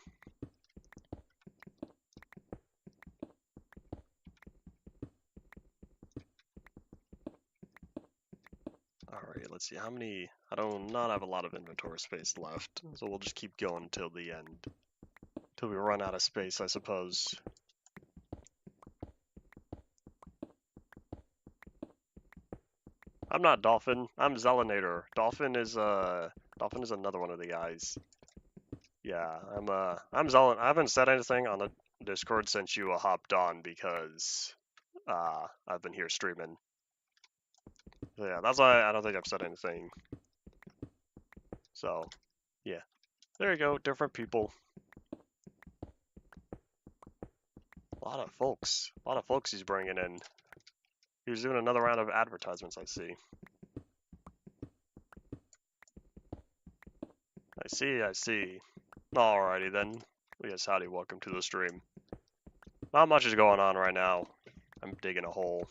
Alright, let's see how many. I do not have a lot of inventory space left, so we'll just keep going till the end. Till we run out of space, I suppose. I'm not Dolphin. I'm Zelinator. Dolphin is another one of the guys. Yeah, I'm Zelin. I haven't said anything on the Discord since you hopped on because I've been here streaming. So yeah, that's why I don't think I've said anything. So yeah, there you go. Different people. A lot of folks he's bringing in. He was doing another round of advertisements, I see. I see. Alrighty then. Yes, howdy, welcome to the stream. Not much is going on right now. I'm digging a hole.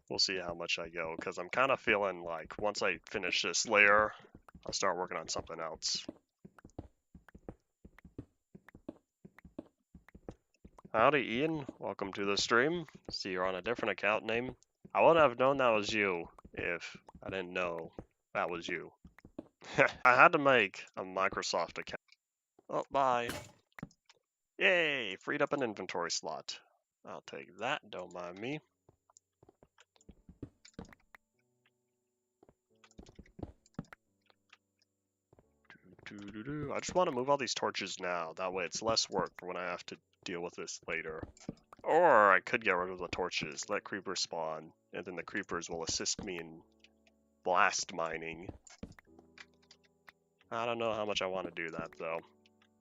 We'll see how much I go, because I'm kind of feeling like once I finish this layer, I'll start working on something else. Howdy, Ian. Welcome to the stream. See, you're on a different account name. I wouldn't have known that was you if I didn't know that was you. I had to make a Microsoft account. Oh, bye. Yay, freed up an inventory slot. I'll take that, don't mind me. I just want to move all these torches now. That way it's less work for when I have to deal with this later. Or I could get rid of the torches, let creepers spawn, and then the creepers will assist me in blast mining. I don't know how much I want to do that, though.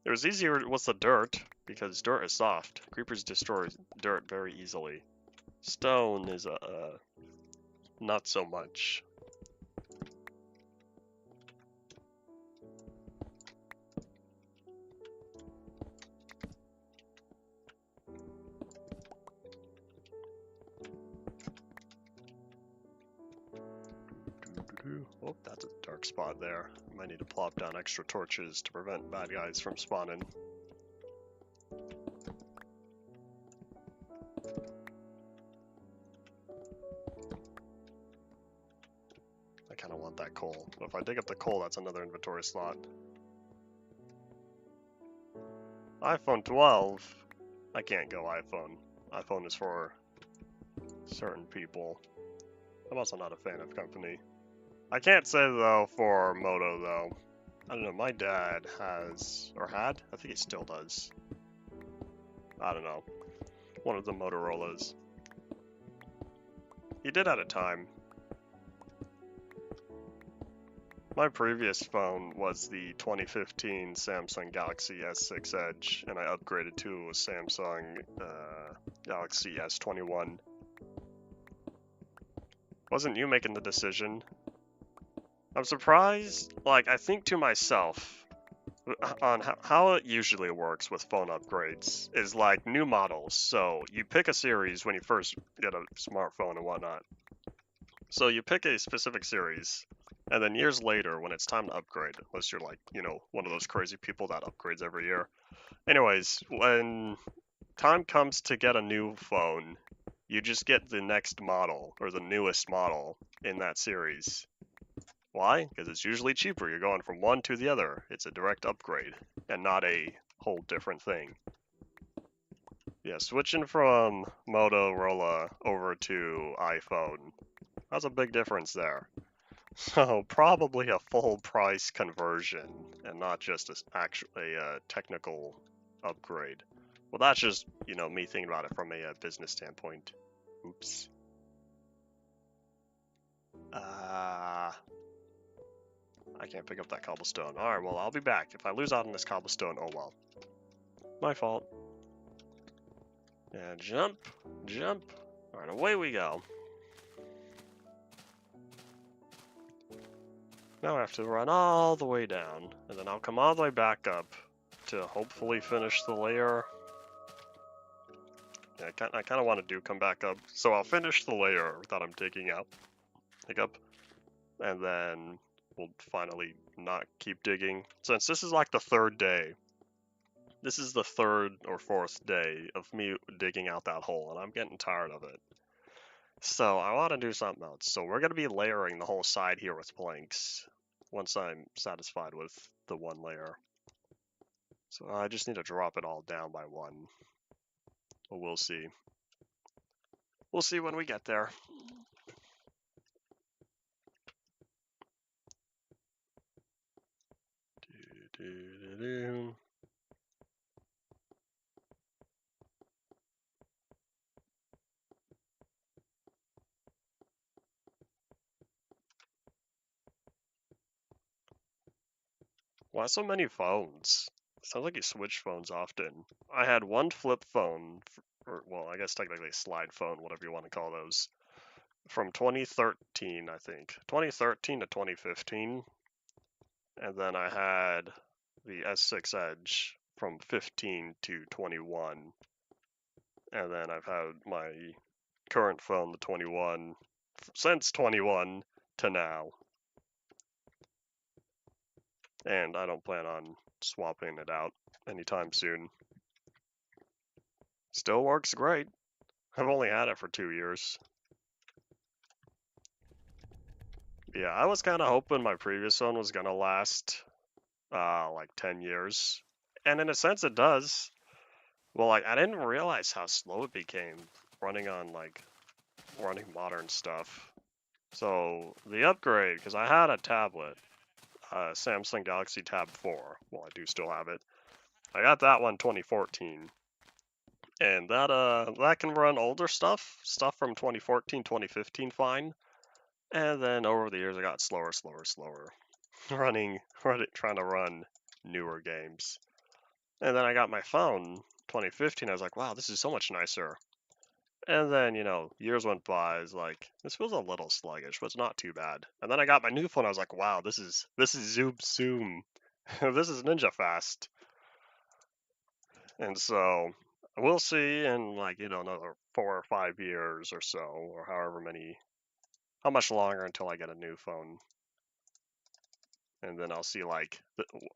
It was easier with the dirt, because dirt is soft. Creepers destroy dirt very easily. Stone is, not so much. Oh, that's a dark spot there. Might need to plop down extra torches to prevent bad guys from spawning. I kind of want that coal. But if I dig up the coal, that's another inventory slot. iPhone 12. I can't go iPhone. iPhone is for certain people. I'm also not a fan of company. I can't say though for Moto though. I don't know, my dad has, or had? I think he still does. I don't know. One of the Motorola's. He did at a time. My previous phone was the 2015 Samsung Galaxy S6 Edge, and I upgraded to a Samsung Galaxy S21. Wasn't you making the decision? I'm surprised, like, I think to myself, on how it usually works with phone upgrades is like new models. So you pick a series when you first get a smartphone and whatnot. So you pick a specific series, and then years later when it's time to upgrade, unless you're like, you know, one of those crazy people that upgrades every year. Anyways, when time comes to get a new phone, you just get the next model or the newest model in that series. Why? Because it's usually cheaper. You're going from one to the other. It's a direct upgrade and not a whole different thing. Yeah, switching from Motorola over to iPhone, that's a big difference there. So probably a full price conversion and not just actually a technical upgrade. Well, that's just, you know, me thinking about it from a business standpoint. Oops. I can't pick up that cobblestone. Alright, well, I'll be back. If I lose out on this cobblestone, oh well. My fault. And jump, jump. Alright, away we go. Now I have to run all the way down, and then I'll come all the way back up to hopefully finish the layer. Yeah, I kind of want to come back up. So I'll finish the layer that I'm digging up, and then we'll finally not keep digging. Since this is like the third day, this is the third or fourth day of me digging out that hole, and I'm getting tired of it. So I want to do something else. So we're going to be layering the whole side here with planks once I'm satisfied with the one layer. So I just need to drop it all down by one. But we'll see. We'll see when we get there. Why so many phones? Sounds like you switch phones often. I had one flip phone, or well, I guess technically a slide phone, whatever you want to call those, from 2013, I think. 2013 to 2015. And then I had the S6 Edge from 15 to 21. And then I've had my current phone, the 21, since 21 to now. And I don't plan on swapping it out anytime soon. Still works great. I've only had it for 2 years. Yeah, I was kind of hoping my previous phone was gonna last like 10 years. And in a sense it does. Well, like I didn't realize how slow it became running modern stuff. So the upgrade, because I had a tablet, Samsung Galaxy Tab 4. Well, I do still have it. I got that one 2014. And that can run older stuff from 2014, 2015 fine. And then over the years it got slower, trying to run newer games. And then I got my phone 2015. I was like, wow, this is so much nicer. And then, you know, years went by. I was like, this feels a little sluggish, but it's not too bad. And then I got my new phone. I was like, wow, this is zoom. This is ninja fast. And so we'll see in like, you know, another 4 or 5 years or so, or how much longer until I get a new phone. and then I'll see like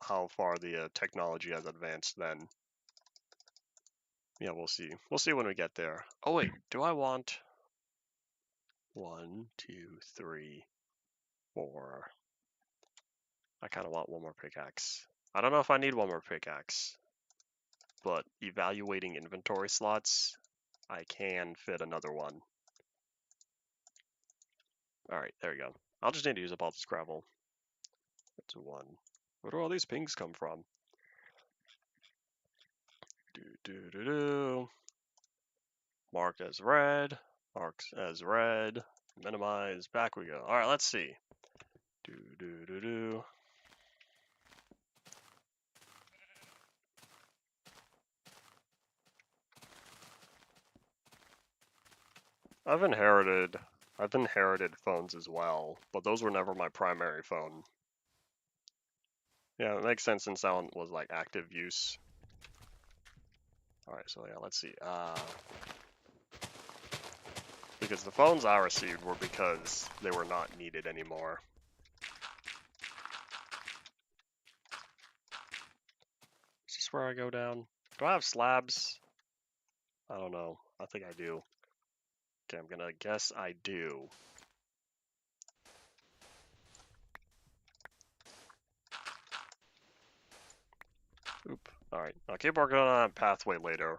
how far the technology has advanced then. Yeah, we'll see. We'll see when we get there. Oh wait, do I want 1, 2, 3, 4? I kind of want one more pickaxe. I don't know if I need one more pickaxe, but evaluating inventory slots, I can fit another one. Alright, there you go. I'll just need to use up all this gravel. That's 1. Where do all these pings come from? Marked as red. Marked as red. Minimize. Back we go. Alright, let's see. I've inherited phones as well, but those were never my primary phone. Yeah, it makes sense since that one was like active use. Alright, so yeah, let's see. Because the phones I received were because they were not needed anymore. Is this where I go down? Do I have slabs? I don't know. I think I do. Okay, I'm gonna guess I do. Oop. Alright, I'll keep working on that pathway later.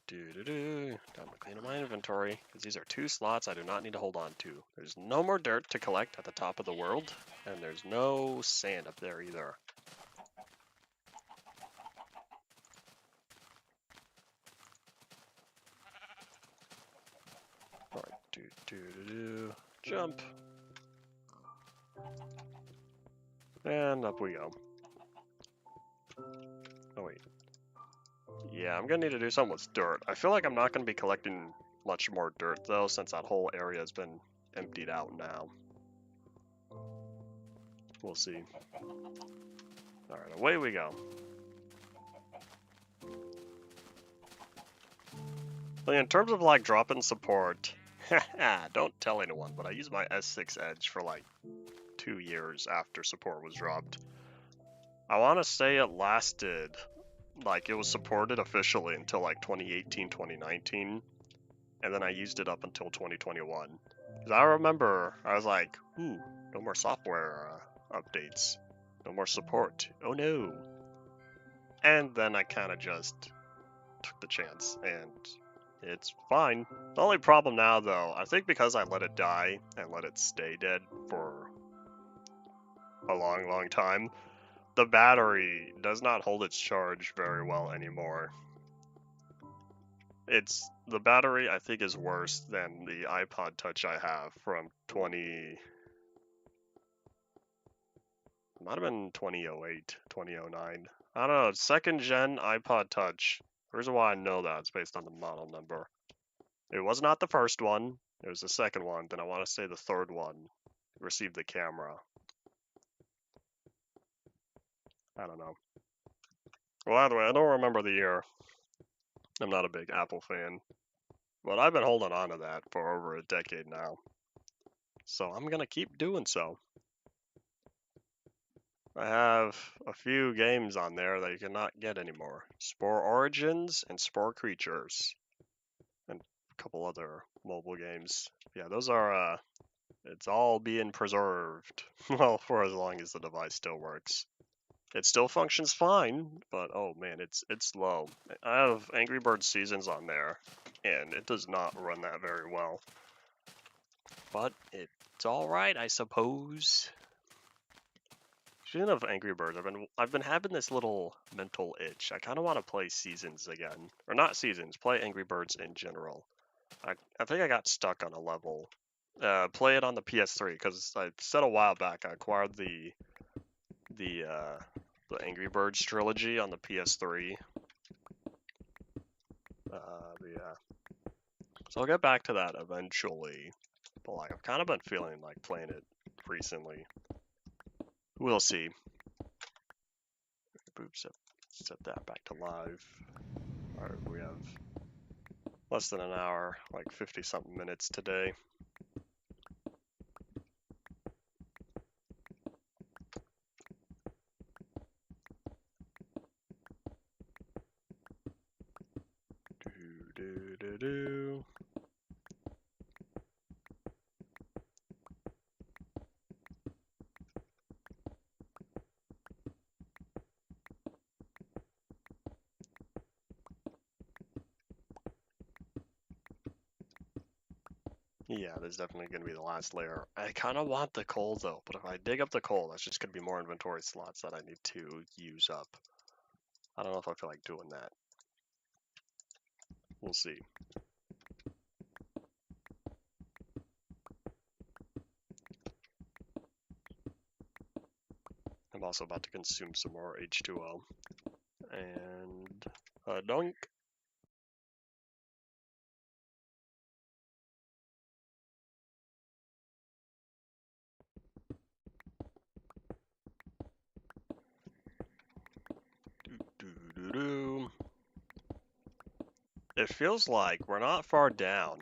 Time to clean up my inventory, because these are 2 slots I do not need to hold on to. There's no more dirt to collect at the top of the world, and there's no sand up there either. Alright, jump. And up we go. Oh wait. Yeah, I'm gonna need to do something with dirt. I feel like I'm not gonna be collecting much more dirt though, since that whole area has been emptied out now. We'll see. Alright, away we go. In terms of like dropping support, don't tell anyone, but I used my S6 Edge for like 2 years after support was dropped. I want to say it lasted, like it was supported officially until like 2018, 2019, and then I used it up until 2021. Because I remember I was like, ooh, no more software updates, no more support, oh no. And then I kind of just took the chance, and it's fine. The only problem now, though, I think because I let it die and let it stay dead for a long, long time, the battery does not hold its charge very well anymore. The battery, I think, is worse than the iPod Touch I have from might have been 2008, 2009. I don't know, 2nd gen iPod Touch. The reason why I know that is based on the model number. It was not the first one. It was the second one. Then I want to say the third one received the camera. I don't know. Well, either way, I don't remember the year. I'm not a big Apple fan. But I've been holding on to that for over a decade now. So I'm going to keep doing so. I have a few games on there that you cannot get anymore. Spore Origins and Spore Creatures. And a couple other mobile games. Yeah, those are, it's all being preserved. Well, for as long as the device still works. It still functions fine, but oh man, it's slow. I have Angry Birds Seasons on there, and it does not run that very well. But it's alright, I suppose. Speaking of Angry Birds, I've been having this little mental itch. I kind of want to play Seasons again. Or not Seasons, play Angry Birds in general. I think I got stuck on a level. Play it on the PS3, because I said a while back I acquired the Angry Birds trilogy on the PS3. Yeah. So I'll get back to that eventually. But like, I've kind of been feeling like playing it recently. We'll see. Boop, set that back to live. Alright, we have less than an hour, like 50-something minutes today. Yeah, there's definitely going to be the last layer. I kind of want the coal though, but if I dig up the coal, that's just going to be more inventory slots that I need to use up. I don't know if I feel like doing that. We'll see. I'm also about to consume some more H2O. And a dunk. Doo-doo-doo-doo. It feels like we're not far down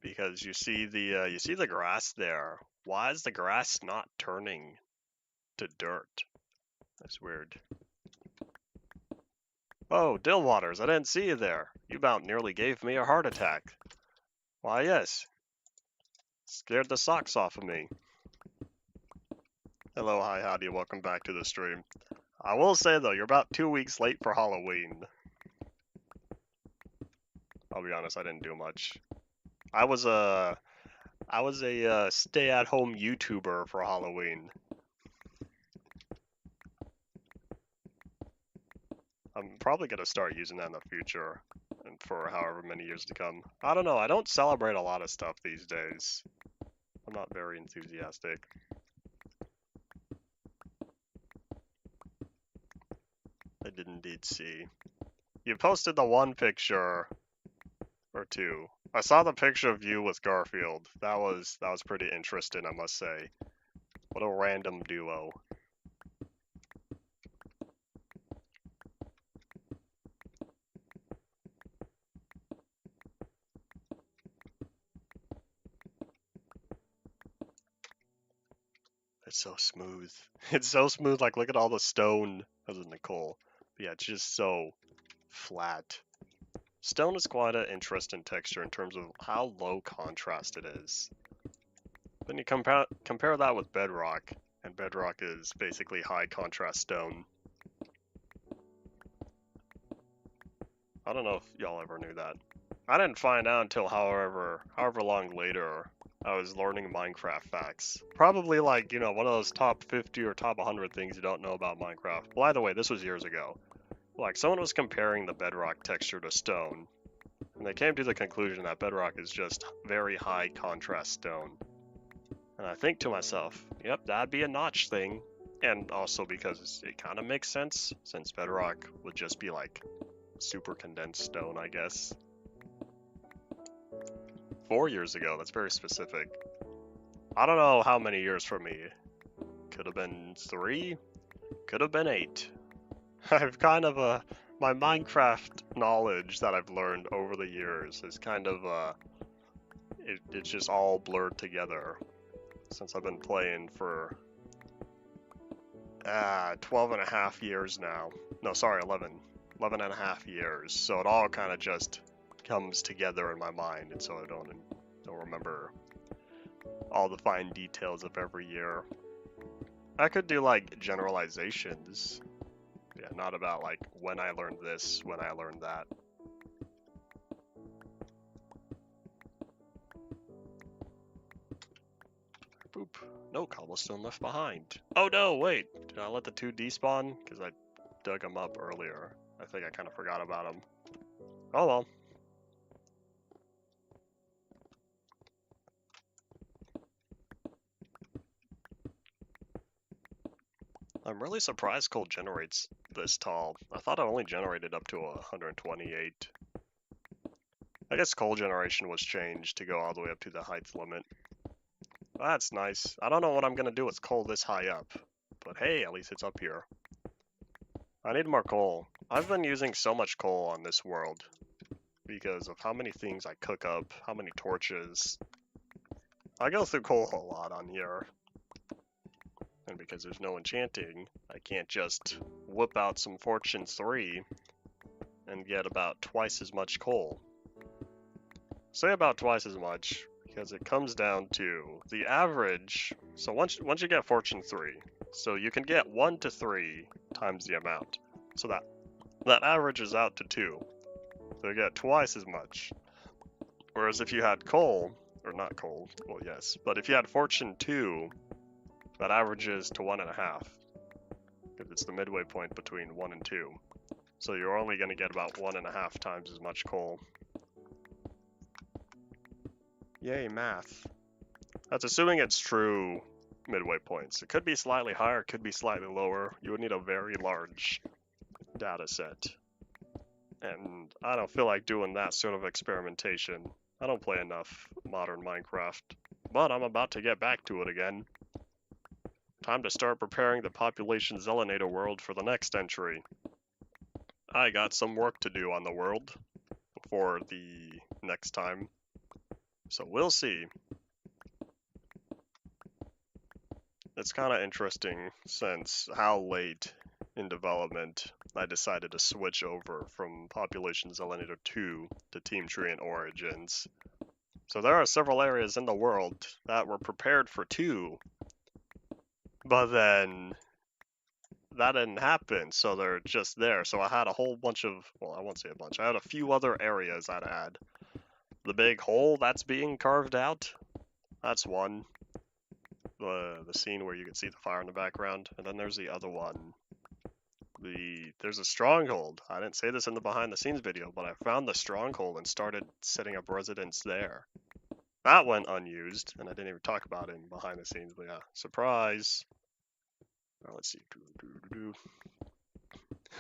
because you see the grass there. Why is the grass not turning to dirt? That's weird. Oh, Dillwaters, I didn't see you there. You about nearly gave me a heart attack. Why, yes. Scared the socks off of me. Hello, hi, howdy, welcome back to the stream. I will say though, you're about 2 weeks late for Halloween. I'll be honest, I didn't do much. I was a stay-at-home YouTuber for Halloween. I'm probably gonna start using that in the future, and for however many years to come. I don't know. I don't celebrate a lot of stuff these days. I'm not very enthusiastic. I did indeed see. You posted the one picture or two. I saw the picture of you with Garfield. That was pretty interesting, I must say. What a random duo. It's so smooth. It's so smooth, like look at all the stone, other than the coal. But yeah, it's just so flat. Stone is quite an interesting texture in terms of how low contrast it is. Then you compare that with bedrock, and bedrock is basically high contrast stone. I don't know if y'all ever knew that. I didn't find out until however long later I was learning Minecraft facts. Probably like, you know, one of those top 50 or top 100 things you don't know about Minecraft. By the way, this was years ago. Like, someone was comparing the bedrock texture to stone, and they came to the conclusion that bedrock is just very high contrast stone. And I think to myself, yep, that'd be a notch thing. And also because it kind of makes sense, since bedrock would just be like super condensed stone, I guess. 4 years ago, that's very specific. I don't know how many years for me. Could have been 3, could have been 8. I've kind of my Minecraft knowledge that I've learned over the years is kind of it's just all blurred together since I've been playing for 12 and a half years now. No, sorry, 11 and a half years. So it all kind of just comes together in my mind, and so I don't remember all the fine details of every year. I could do like generalizations. Yeah, not about like when I learned this, when I learned that. Boop. No cobblestone left behind. Oh no, wait. Did I let the 2 despawn? Because I dug them up earlier. I think I kind of forgot about them. Oh well. I'm really surprised coal generates this tall. I thought it only generated up to 128. I guess coal generation was changed to go all the way up to the height limit. That's nice. I don't know what I'm gonna do with coal this high up, but hey, at least it's up here. I need more coal. I've been using so much coal on this world because of how many things I cook up, how many torches. I go through coal a lot on here. And because there's no enchanting, I can't just whip out some Fortune 3 and get about twice as much coal. Say about twice as much, because it comes down to the average. So once you get Fortune 3, so you can get 1 to 3 times the amount. So that averages out to 2. So you get twice as much. Whereas if you had coal, or not coal, well, yes. But if you had fortune 2, that averages to 1.5. Because it's the midway point between 1 and 2. So you're only going to get about 1.5 times as much coal. Yay, math. That's assuming it's true midway points. It could be slightly higher, could be slightly lower. You would need a very large data set. And I don't feel like doing that sort of experimentation. I don't play enough modern Minecraft. But I'm about to get back to it again. Time to start preparing the population Zelenator world for the next entry. I got some work to do on the world for the next time. So we'll see. It's kind of interesting since how late in development I decided to switch over from Population Zelenator 2 to Team Tree and Origins. So there are several areas in the world that were prepared for 2, but then that didn't happen, so they're just there. So I had a whole bunch of, well, I won't say a bunch, I had a few other areas I'd add. The big hole that's being carved out, that's one. The scene where you can see the fire in the background, and then there's the other one. There's a stronghold. I didn't say this in the behind the scenes video, but I found the stronghold and started setting up residence there. That went unused, and I didn't even talk about it in behind the scenes, but yeah, surprise. Let's see.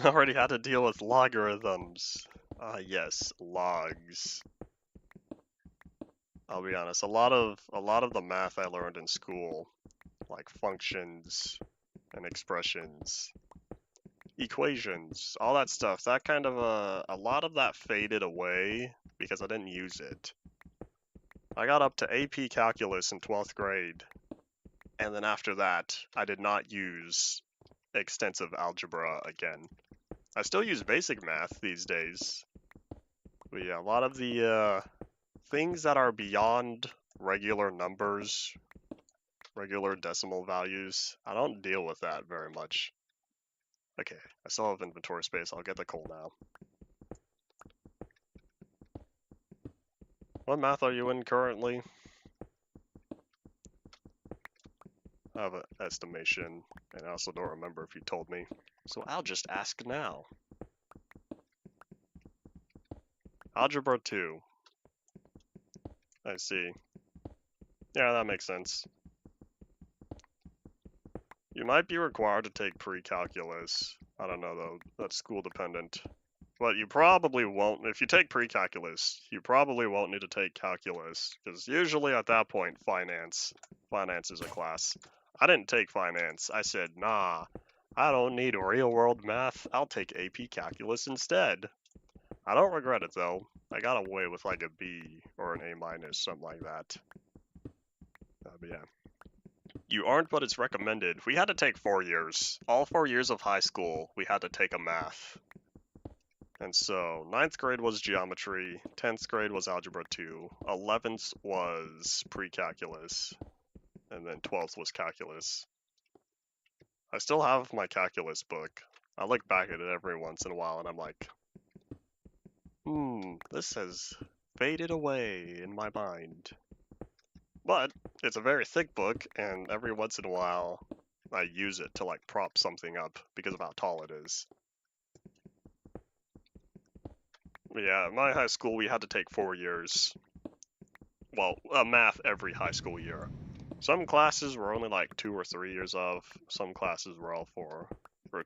I already had to deal with logarithms. Yes, logs. I'll be honest, a lot of the math I learned in school, like functions and expressions, equations, all that stuff, that kind of a lot of that faded away because I didn't use it. I got up to AP Calculus in 12th grade, and then after that, I did not use extensive algebra again. I still use basic math these days, but yeah, a lot of the things that are beyond regular numbers, regular decimal values, I don't deal with that very much. Okay, I still have inventory space, I'll get the coal now. What math are you in currently? I have an estimation, and I also don't remember if you told me, so I'll just ask now. Algebra 2. I see. Yeah, that makes sense. You might be required to take pre-calculus. I don't know though, that's school dependent. But you probably won't, if you take pre-calculus, you probably won't need to take calculus, because usually at that point, finance is a class. I didn't take finance. I said, nah, I don't need real-world math. I'll take AP Calculus instead. I don't regret it, though. I got away with like a B or an A-, something like that. But yeah. You aren't, but it's recommended. We had to take 4 years. All 4 years of high school, we had to take a math. And so, 9th grade was geometry, 10th grade was algebra 2, 11th was pre-calculus, and then 12th was calculus. I still have my calculus book. I look back at it every once in a while and I'm like, this has faded away in my mind. But it's a very thick book, and every once in a while I use it to like prop something up because of how tall it is. Yeah, my high school we had to take 4 years. Well, math every high school year. Some classes were only like 2 or 3 years of. Some classes were all 4. Or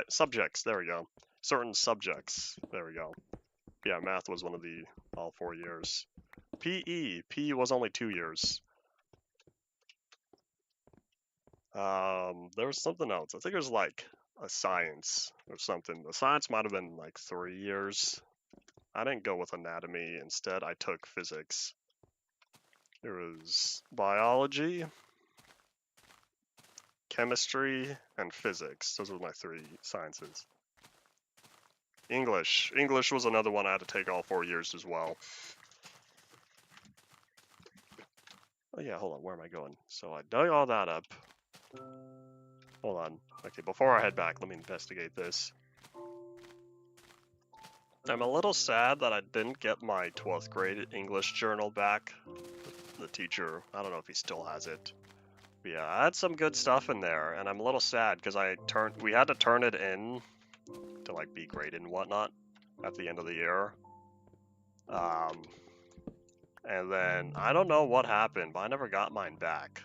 subjects, there we go. Certain subjects, there we go. Yeah, math was one of the all 4 years. PE was only 2 years. There was something else. I think it was like a science or something. The science might have been like 3 years. I didn't go with anatomy. Instead, I took physics. There was biology, chemistry, and physics. Those were my 3 sciences. English. English was another one I had to take all 4 years as well. Oh yeah, hold on, where am I going? So I dug all that up. Hold on. Okay, before I head back, let me investigate this. I'm a little sad that I didn't get my 12th grade English journal back. the teacher. I don't know if he still has it. But yeah, I had some good stuff in there, and I'm a little sad because we had to turn it in to like be graded and whatnot at the end of the year. And then I don't know what happened, but I never got mine back.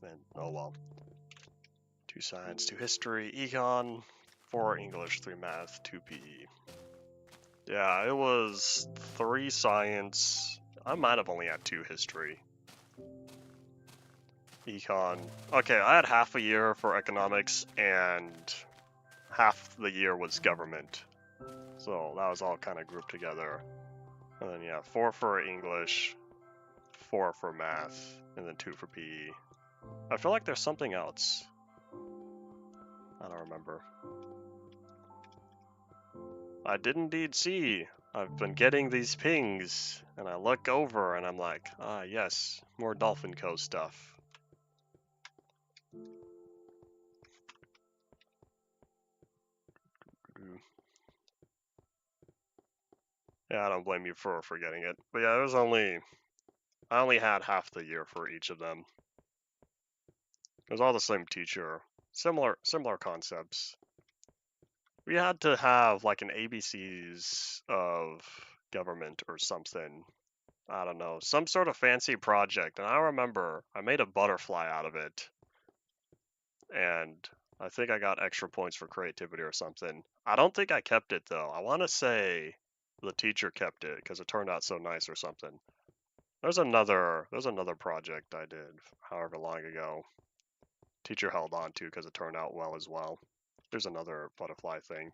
And oh well. 2 science, 2 history, econ, 4 English, 3 math, 2 PE. Yeah, it was 3 science. I might have only had 2 history. Econ. Okay, I had half a year for economics and half the year was government. So that was all kind of grouped together. And then yeah, 4 for English, 4 for math, and then 2 for PE. I feel like there's something else. I don't remember. I did indeed see. I've been getting these pings, and I look over and I'm like, ah yes, more Dolphin Co stuff. Yeah, I don't blame you for forgetting it. But yeah, I only had half the year for each of them. It was all the same teacher. Similar concepts. We had to have like an ABCs of government or something. I don't know, some sort of fancy project. And I remember I made a butterfly out of it. And I think I got extra points for creativity or something. I don't think I kept it though. I want to say the teacher kept it because it turned out so nice or something. There's another project I did however long ago. Teacher held on to because it turned out well as well. There's another butterfly thing.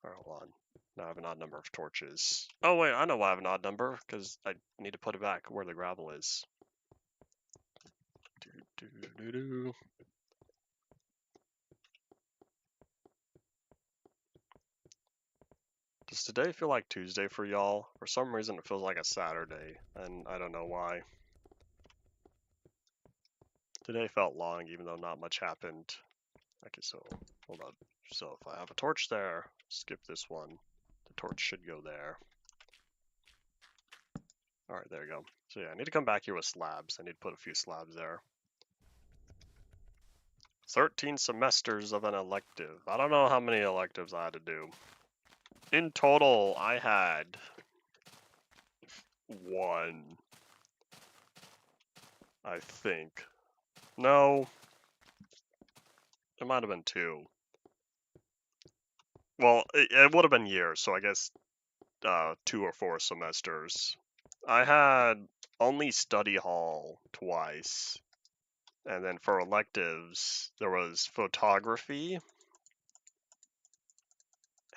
Alright, hold on. Now I have an odd number of torches. Oh wait, I know why I have an odd number, because I need to put it back where the gravel is. Does today feel like Tuesday for y'all? For some reason it feels like a Saturday, and I don't know why. Today felt long even though not much happened. Okay, so, hold on. So if I have a torch there, skip this one. The torch should go there. Alright, there you go. So yeah, I need to come back here with slabs. I need to put a few slabs there. 13 semesters of an elective. I don't know how many electives I had to do. In total, I had 1. I think. No. It might have been 2. Well, it would have been years, so I guess 2 or 4 semesters. I had only study hall twice. And then for electives, there was photography.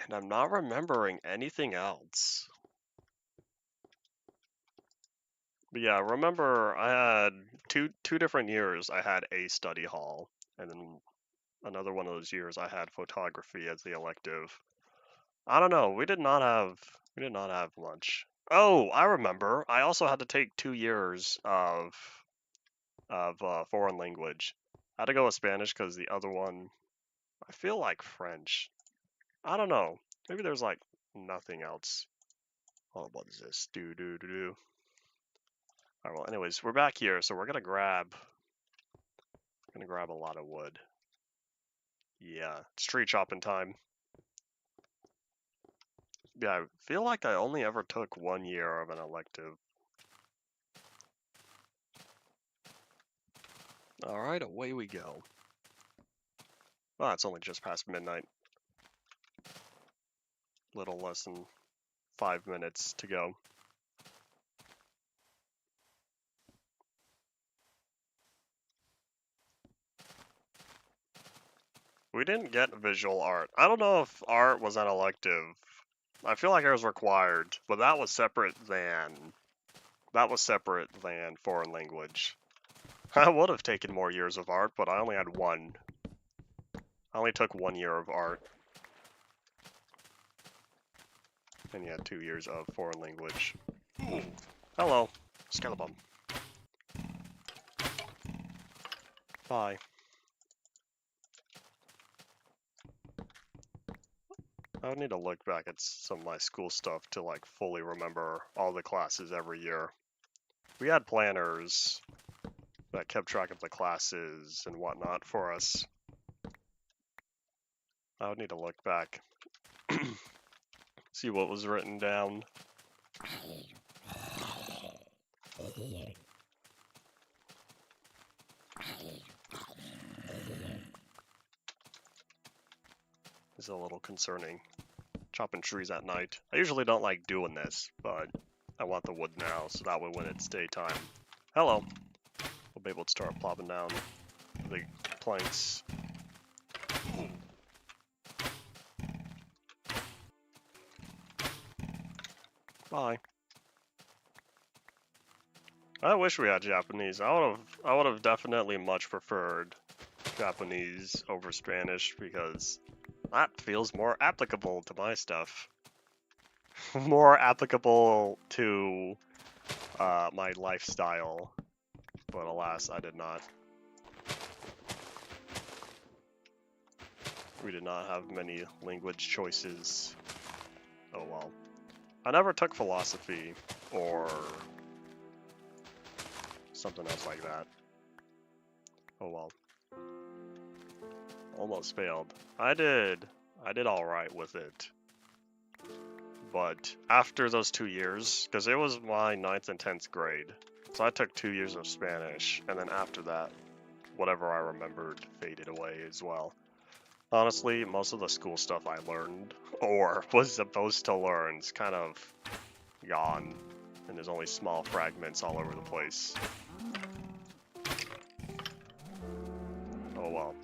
And I'm not remembering anything else. But yeah, remember I had two different years I had a study hall. And then another one of those years I had photography as the elective. I don't know, we did not have much. Oh, I remember. I also had to take 2 years of foreign language. I had to go with Spanish because the other one, I feel like French. I don't know. Maybe there's like nothing else. Oh, what is this? Alright, well, anyways, we're back here, so we're gonna grab a lot of wood. Yeah, it's tree chopping time. Yeah, I feel like I only ever took 1 year of an elective. Alright, away we go. Oh, it's only just past midnight. Little less than 5 minutes to go. We didn't get visual art. I don't know if art was an elective. I feel like it was required, but that was separate than foreign language. I would have taken more years of art, but I only had 1. I only took 1 year of art. And you had 2 years of foreign language. Ooh. Hello, skeleton. Bye. I would need to look back at some of my school stuff to like fully remember all the classes every year. We had planners that kept track of the classes and whatnot for us. I would need to look back, see what was written down. It's a little concerning. Chopping trees at night. I usually don't like doing this, but I want the wood now, so that way when it's daytime. Hello. We'll be able to start plopping down the planks. Bye. I wish we had Japanese. I would have definitely much preferred Japanese over Spanish because that feels more applicable to my stuff. More applicable to my lifestyle. But alas, I did not. We did not have many language choices. Oh well. I never took philosophy or something else like that. Oh well. Almost failed. I did alright with it. But after those 2 years, because it was my 9th and 10th grade, so I took 2 years of Spanish, and then after that, whatever I remembered faded away as well. Honestly, most of the school stuff I learned, or was supposed to learn, is kind of gone, and there's only small fragments all over the place. Oh well.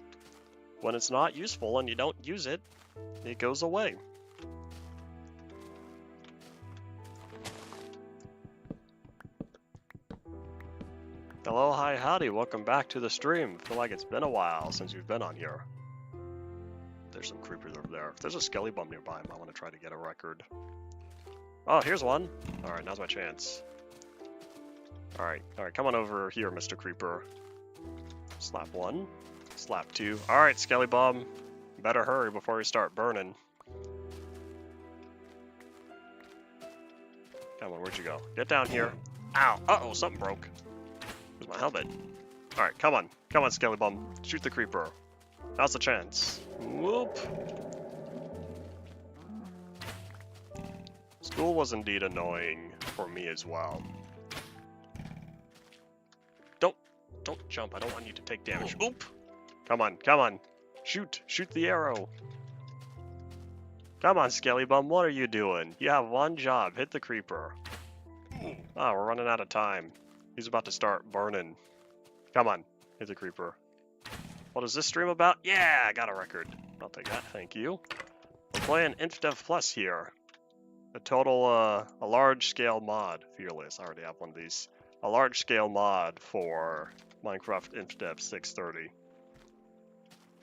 When it's not useful and you don't use it, it goes away. Hello, hi, howdy, welcome back to the stream. Feel like it's been a while since you've been on here. There's some creepers over there. If there's a skelly bum nearby, I might want to try to get a record. Oh, here's one. Alright, now's my chance. Alright, come on over here, Mr. Creeper. Slap one. Slap two. Alright, skelly bum. Better hurry before we start burning. Come on, where'd you go? Get down here. Ow! Uh-oh, something broke. Where's my helmet? Alright, come on. Come on, skelly bum. Shoot the creeper. Now's the chance. Whoop. School was indeed annoying for me as well. Don't jump. I don't want you to take damage. Oop! Come on, come on. Shoot the arrow. Come on, skelly bum. What are you doing? You have one job. Hit the creeper. Oh, we're running out of time. He's about to start burning. Come on, hit the creeper. What is this stream about? Yeah, I got a record. I'll take that, thank you. We're playing Infdev Plus here. A large-scale mod. Fearless, I already have one of these. A large-scale mod for Minecraft Infdev 630.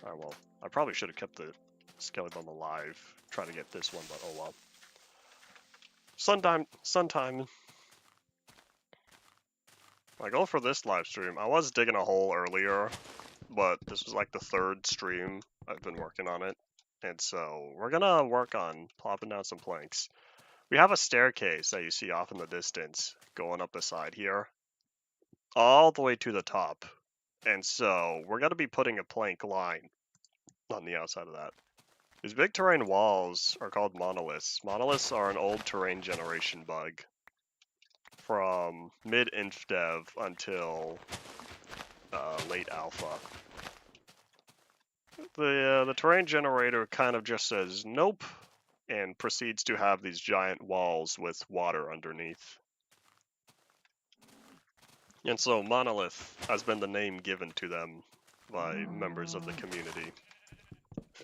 Alright, well, I probably should have kept the skelly bum alive. Try to get this one, but oh well. Sometime. My goal for this live stream, I was digging a hole earlier, but this was like the 3rd stream I've been working on it. And so we're gonna work on plopping down some planks. We have a staircase that you see off in the distance going up the side here, all the way to the top. And so we're gonna be putting a plank line on the outside of that. These big terrain walls are called monoliths. Monoliths are an old terrain generation bug from mid-Infdev until late alpha. The terrain generator kind of just says nope and proceeds to have these giant walls with water underneath. And so monolith has been the name given to them by members of the community.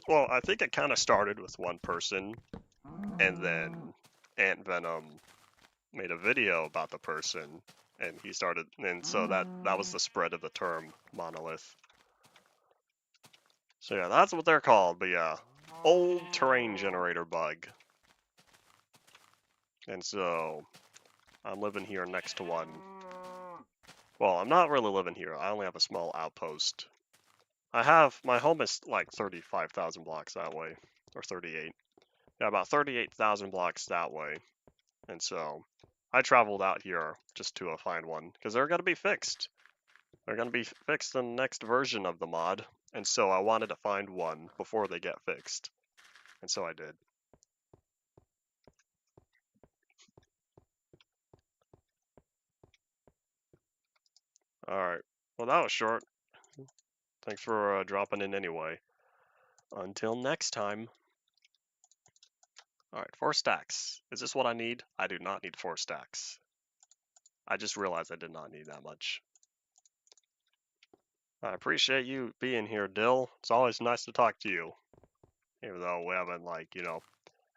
Well, I think it kind of started with one person, and then Ant Venom made a video about the person, and he started, and so that was the spread of the term monolith. So yeah, that's what they're called, but yeah, old terrain generator bug. And so I'm living here next to one. Well, I'm not really living here. I only have a small outpost. My home is like 35,000 blocks that way, or 38. Yeah, about 38,000 blocks that way. And so I traveled out here just to find one because they're going to be fixed. They're going to be fixed in the next version of the mod. And so I wanted to find one before they get fixed. And so I did. Alright. Well, that was short. Thanks for dropping in anyway. Until next time. Alright, 4 stacks. Is this what I need? I do not need 4 stacks. I just realized I did not need that much. I appreciate you being here, Dill. It's always nice to talk to you. Even though we haven't, like, you know,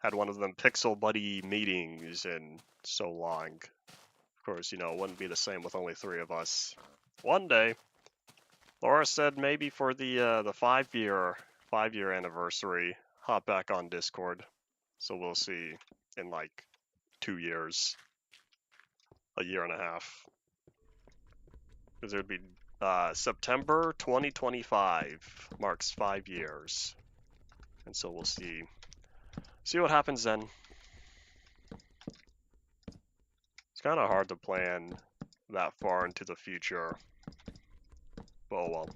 had one of them pixel buddy meetings in so long. Of course, you know, it wouldn't be the same with only 3 of us. One day, Laura said maybe for the 5-year anniversary, hop back on Discord. So we'll see in like 2 years, a year and a half. Because it would be September 2025 marks 5 years, and so we'll see what happens then. It's kind of hard to plan that far into the future. But well,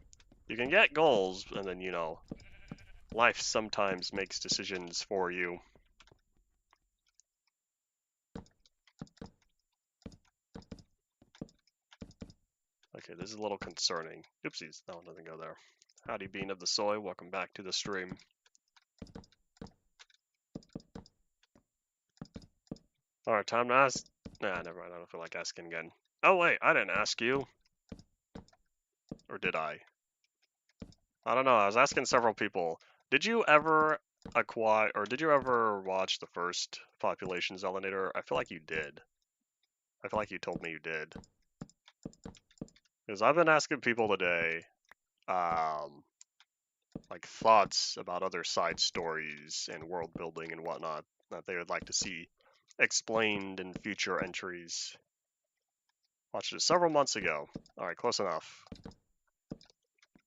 you can get goals, and then, you know, life sometimes makes decisions for you. Okay, this is a little concerning. Oopsies, that one doesn't go there. Howdy, Bean of the Soy, welcome back to the stream. Alright, time to ask. Nah, never mind, I don't feel like asking again. Oh wait, I didn't ask you. Or did I? I don't know, I was asking several people. Did you ever acquire, or did you ever watch the first Population Zelinator? I feel like you did. I feel like you told me you did. Because I've been asking people today, like thoughts about other side stories and world building and whatnot that they would like to see explained in future entries. Watched it several months ago. Alright, close enough.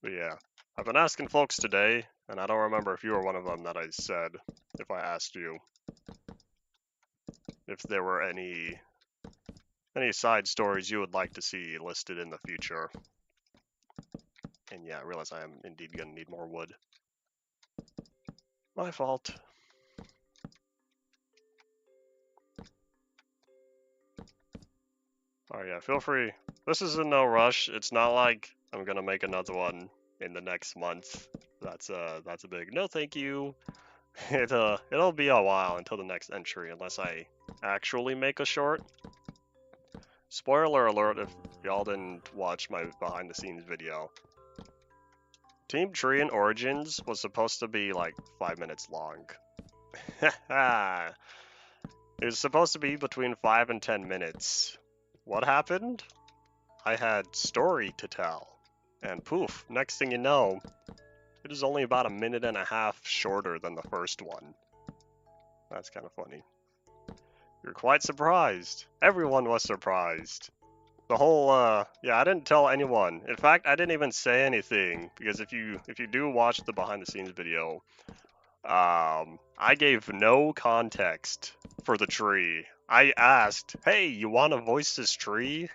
But yeah, I've been asking folks today, and I don't remember if you were one of them that I said, if I asked you, if there were any side stories you would like to see listed in the future. And yeah, I realize I am indeed going to need more wood. My fault. Alright, yeah, feel free. This is in no rush. It's not like I'm going to make another one in the next month. That's a big no thank you. It'll be a while until the next entry unless I actually make a short. Spoiler alert if y'all didn't watch my behind the scenes video. Team Tree and Origins was supposed to be like 5 minutes long. It was supposed to be between 5 and 10 minutes. What happened? I had story to tell. And poof, next thing you know, it is only about 1.5 minutes shorter than the first one. That's kind of funny. You're quite surprised. Everyone was surprised. The whole, yeah, I didn't tell anyone. In fact, I didn't even say anything, because if you do watch the behind the scenes video, I gave no context for the tree. I asked, hey, you want to voice this tree?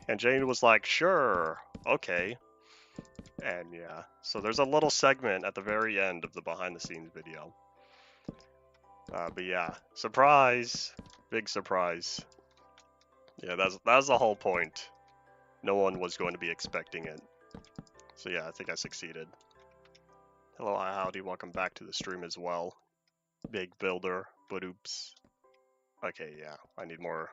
And Jane was like, sure, okay. And yeah, so there's a little segment at the very end of the behind the scenes video. But yeah, surprise, big surprise. Yeah, that's the whole point. No one was going to be expecting it. So yeah, I think I succeeded. Hello, howdy, welcome back to the stream as well. Big builder, but oops. Okay, yeah, I need more.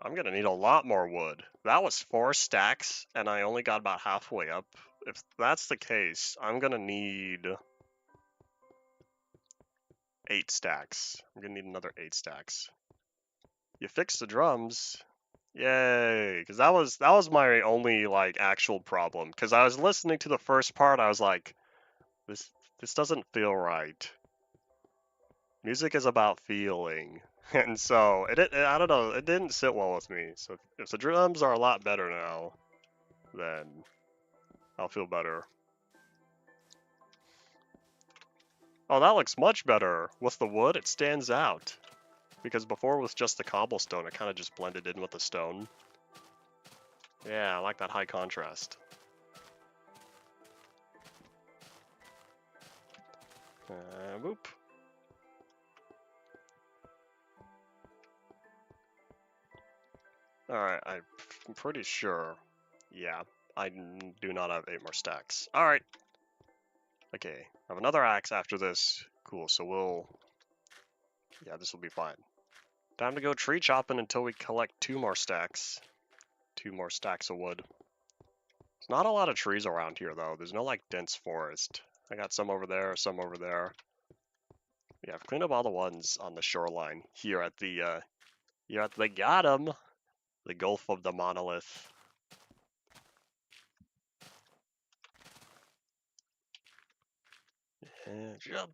I'm gonna need a lot more wood. That was 4 stacks, and I only got about halfway up. If that's the case, I'm gonna need 8 stacks. I'm gonna need another 8 stacks. You fixed the drums. Yay, because that was my only like actual problem. Because I was listening to the first part, I was like, this doesn't feel right. Music is about feeling, and so I don't know, it didn't sit well with me. So if the drums are a lot better now, then I'll feel better. Oh, that looks much better. With the wood, it stands out. Because before with just the cobblestone, it kind of just blended in with the stone. Yeah, I like that high contrast. Boop. Alright, I'm pretty sure. Yeah, I do not have 8 more stacks. Alright. Okay, I have another axe after this. Cool, so we'll... Yeah, this will be fine. Time to go tree chopping until we collect 2 more stacks. 2 more stacks of wood. There's not a lot of trees around here, though. There's no, like, dense forest. I got some over there, some over there. Yeah, I've cleaned up all the ones on the shoreline here at the got 'em! The Gulf of the Monolith. And jump.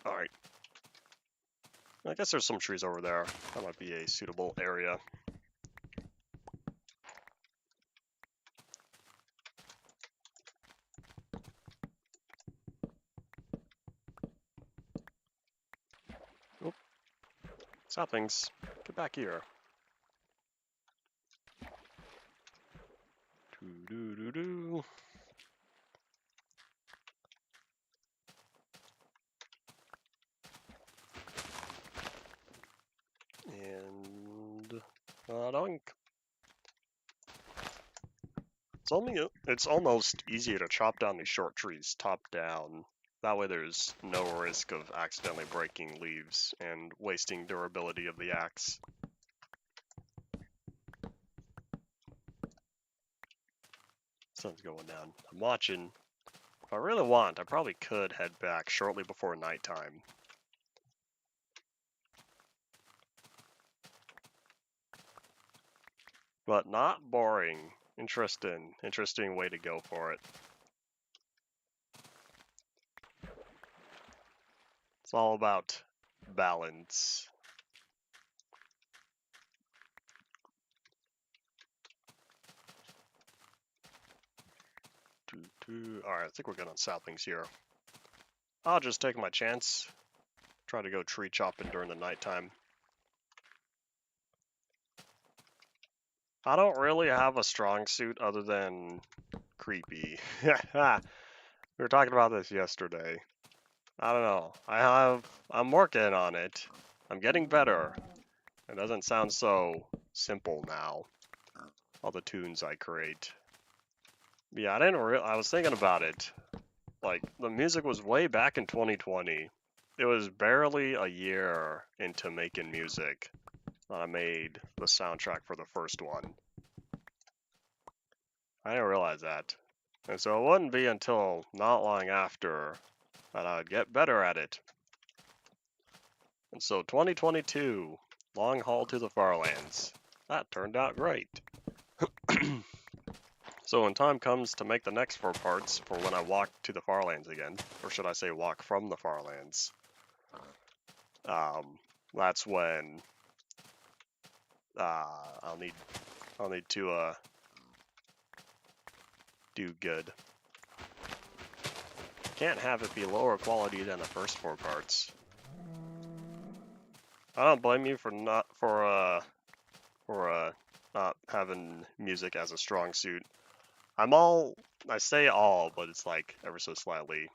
Alright. I guess there's some trees over there. That might be a suitable area. Oop. Saplings, get back here. Doo-doo-doo-doo. And doink. It's almost easier to chop down these short trees top down. That way there's no risk of accidentally breaking leaves and wasting durability of the axe. Sun's going down. I'm watching. If I really want, I probably could head back shortly before nighttime. But not boring. Interesting way to go for it. It's all about balance. Alright, I think we're good on saplings here. I'll just take my chance. Try to go tree chopping during the nighttime. I don't really have a strong suit other than creepy. We were talking about this yesterday. I don't know. I'm working on it. I'm getting better. It doesn't sound so simple now. All the tunes I create. Yeah, I was thinking about it. Like, the music was way back in 2020. It was barely a year into making music that I made the soundtrack for the first one. I didn't realize that. And so it wouldn't be until not long after that I would get better at it. And so 2022, long haul to the Farlands. That turned out great. So when time comes to make the next 4 parts for when I walk to the Farlands again, or should I say walk from the Farlands, that's when I'll need to do good. Can't have it be lower quality than the first 4 parts. I don't blame you for not having music as a strong suit. I say all, but it's like ever so slightly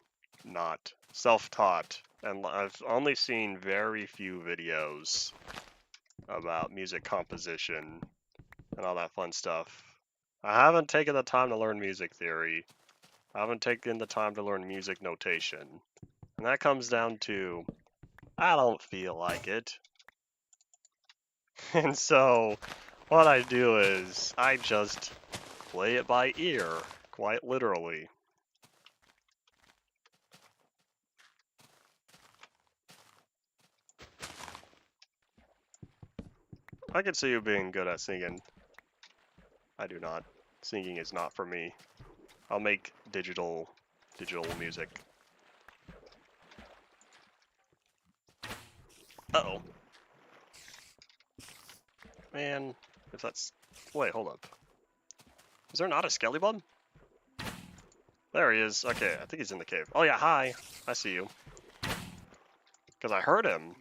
not self-taught, and I've only seen very few videos about music composition and all that fun stuff. I haven't taken the time to learn music theory. I haven't taken the time to learn music notation. And that comes down to, I don't feel like it. And so, what I do is, I just play it by ear, quite literally. I could see you being good at singing. I do not. Singing is not for me. I'll make digital music. Uh-oh. Man, if that's... Wait, hold up. Is there not a skelly bum? There he is. Okay, I think he's in the cave. Oh yeah, hi. I see you. Because I heard him,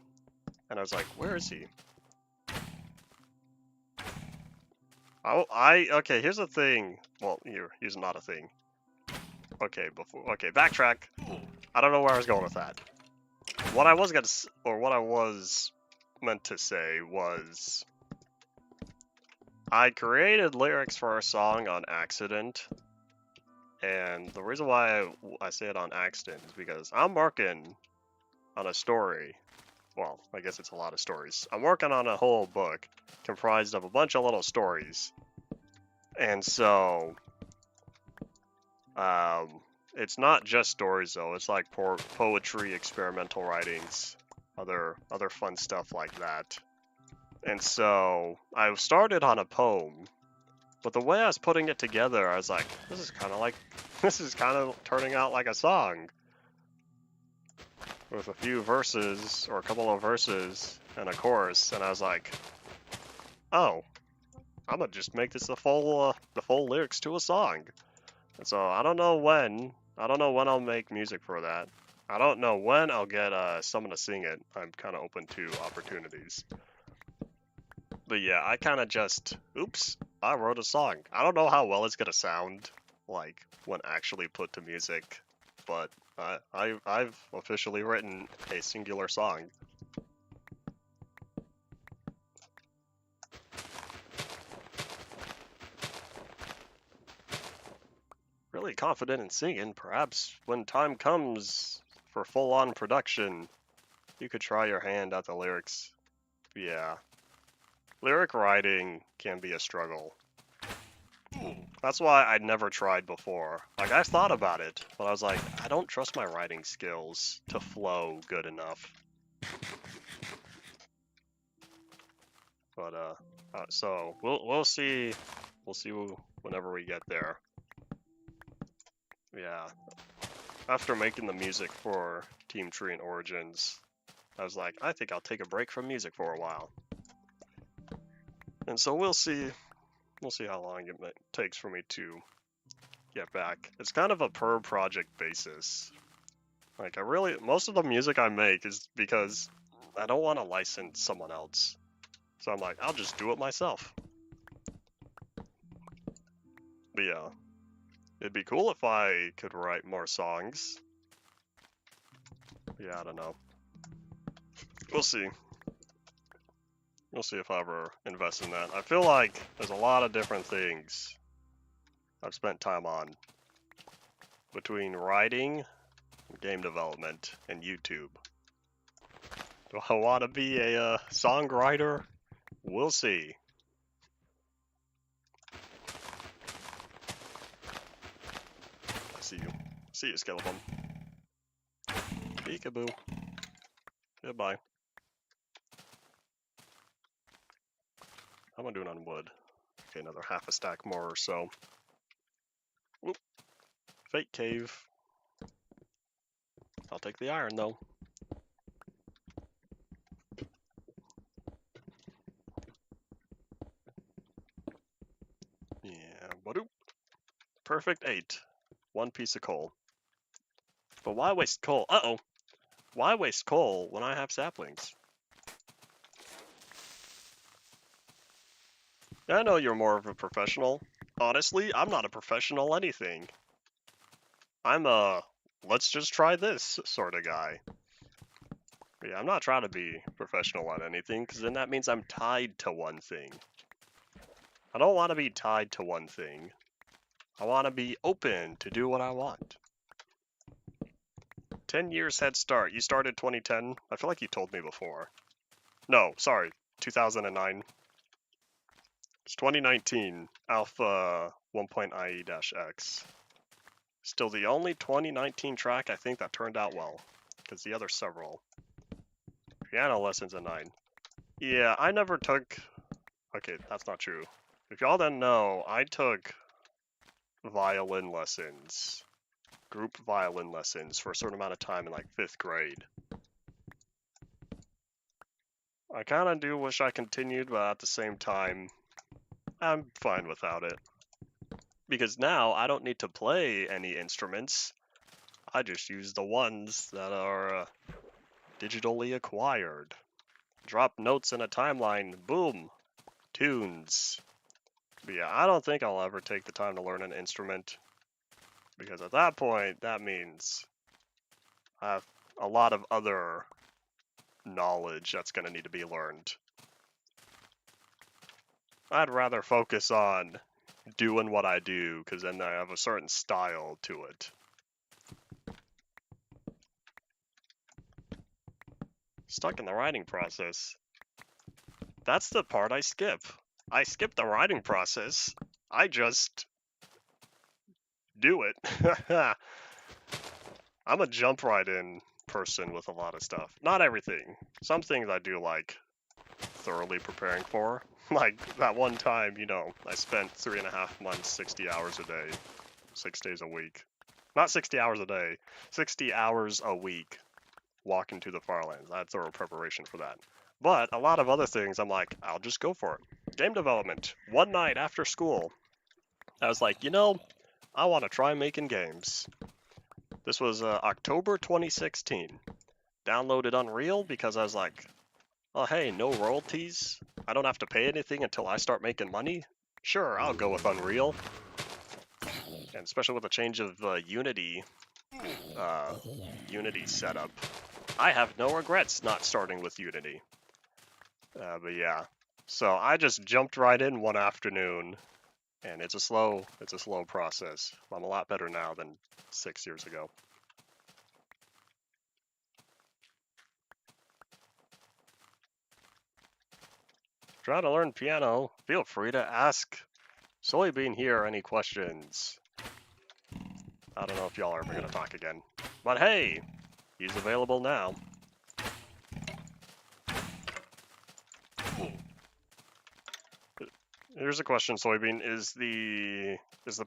and I was like, where is he? Oh, okay, here's the thing. Well, here's not a thing. Okay, backtrack. I don't know where I was going with that. What I was what I was meant to say was, I created lyrics for a song on accident, and the reason why I say it on accident is because I'm working on a story. Well, I guess it's a lot of stories. I'm working on a whole book comprised of a bunch of little stories, and so it's not just stories though. It's like poetry, experimental writings, other fun stuff like that. And so I started on a poem, but the way I was putting it together, I was like, this is kind of turning out like a song with a few verses or a couple of verses and a chorus. And I was like, oh, I'm gonna just make this the full lyrics to a song. And so I don't know when I'll make music for that. I don't know when I'll get someone to sing it. I'm kind of open to opportunities. But yeah, I kind of just, oops, I wrote a song. I don't know how well it's gonna sound, like, when actually put to music, but I've officially written a singular song. Really confident in singing. Perhaps when time comes for full-on production, you could try your hand at the lyrics. Yeah. Lyric writing can be a struggle. That's why I'd never tried before. Like, I've thought about it, but I was like, I don't trust my writing skills to flow good enough. But, so, we'll see. We'll see whenever we get there. Yeah. After making the music for Team Tree and Origins, I was like, I think I'll take a break from music for a while. And so we'll see how long it takes for me to get back. It's kind of a per project basis. Like, most of the music I make is because I don't want to license someone else. So I'm like, I'll just do it myself. But yeah, it'd be cool if I could write more songs. Yeah, I don't know. We'll see. We'll see if I ever invest in that. I feel like there's a lot of different things I've spent time on between writing, game development, and YouTube. Do I want to be a songwriter? We'll see. I see you. See you, Skeleton. Peekaboo. Goodbye. How am I doing on wood? Okay, another half a stack more or so. Whoop. Fake cave. I'll take the iron though. Yeah, ba-doop. Perfect 8. 1 piece of coal. But why waste coal? Uh-oh. Why waste coal when I have saplings? I know you're more of a professional. Honestly, I'm not a professional anything. I'm a let's just try this sort of guy. Yeah, I'm not trying to be professional at anything, because then that means I'm tied to one thing. I don't want to be tied to one thing. I want to be open to do what I want. 10 years head start. You started 2010? I feel like you told me before. No, sorry, 2009. It's 2019, Alpha 1.IE-X. Still the only 2019 track I think that turned out well, because the other several. Piano lessons at 9. Yeah, I never took... Okay, that's not true. If y'all didn't know, I took violin lessons, group violin lessons for a certain amount of time in like 5th grade. I kind of do wish I continued, but at the same time, I'm fine without it. because now I don't need to play any instruments. I just use the ones that are digitally acquired. Drop notes in a timeline, boom, tunes. But yeah, I don't think I'll ever take the time to learn an instrument, because at that point, that means I have a lot of other knowledge that's going to need to be learned. I'd rather focus on doing what I do, because then I have a certain style to it. Stuck in the writing process. That's the part I skip. I skip the writing process. I just do it. I'm a jump right in person with a lot of stuff. Not everything. Some things I do like thoroughly preparing for. Like that one time, you know, I spent 3.5 months, 60 hours a day, 6 days a week. Not 60 hours a day, 60 hours a week walking to the Farlands. I had thorough preparation for that. But a lot of other things, I'm like, I'll just go for it. Game development. One night after school, I was like, you know, I want to try making games. This was October 2016. Downloaded Unreal because I was like, oh hey, no royalties. I don't have to pay anything until I start making money. Sure, I'll go with Unreal. And especially with the change of Unity setup, I have no regrets not starting with Unity. But yeah, so I just jumped right in one afternoon, and it's a slow process. I'm a lot better now than 6 years ago. Trying to learn piano, feel free to ask Soybean here any questions. I don't know if y'all are ever going to talk again. But hey, he's available now. Here's a question, Soybean. Is the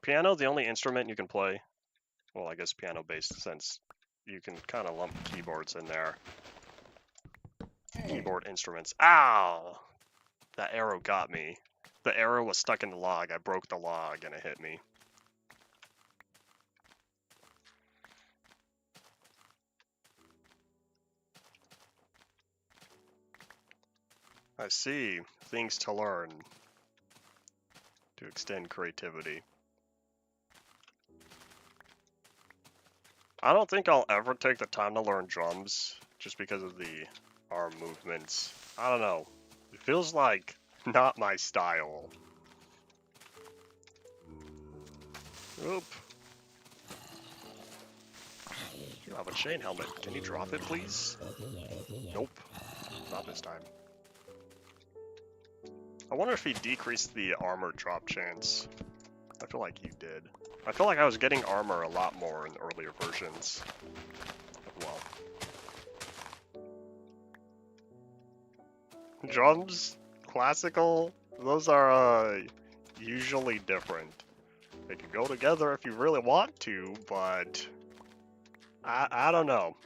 piano the only instrument you can play? Well, I guess piano-based, since you can kind of lump keyboards in there. Keyboard instruments. Ow! That arrow got me. The arrow was stuck in the log. I broke the log and it hit me. I see. Things to learn. To extend creativity. I don't think I'll ever take the time to learn drums, just because of the arm movements. I don't know. It feels like not my style. Oop. You have a chain helmet. Can you drop it, please? Nope. Not this time. I wonder if he decreased the armor drop chance. I feel like he did. I feel like I was getting armor a lot more in earlier versions. Well. Drums, classical, those are usually different. They can go together if you really want to, but I don't know.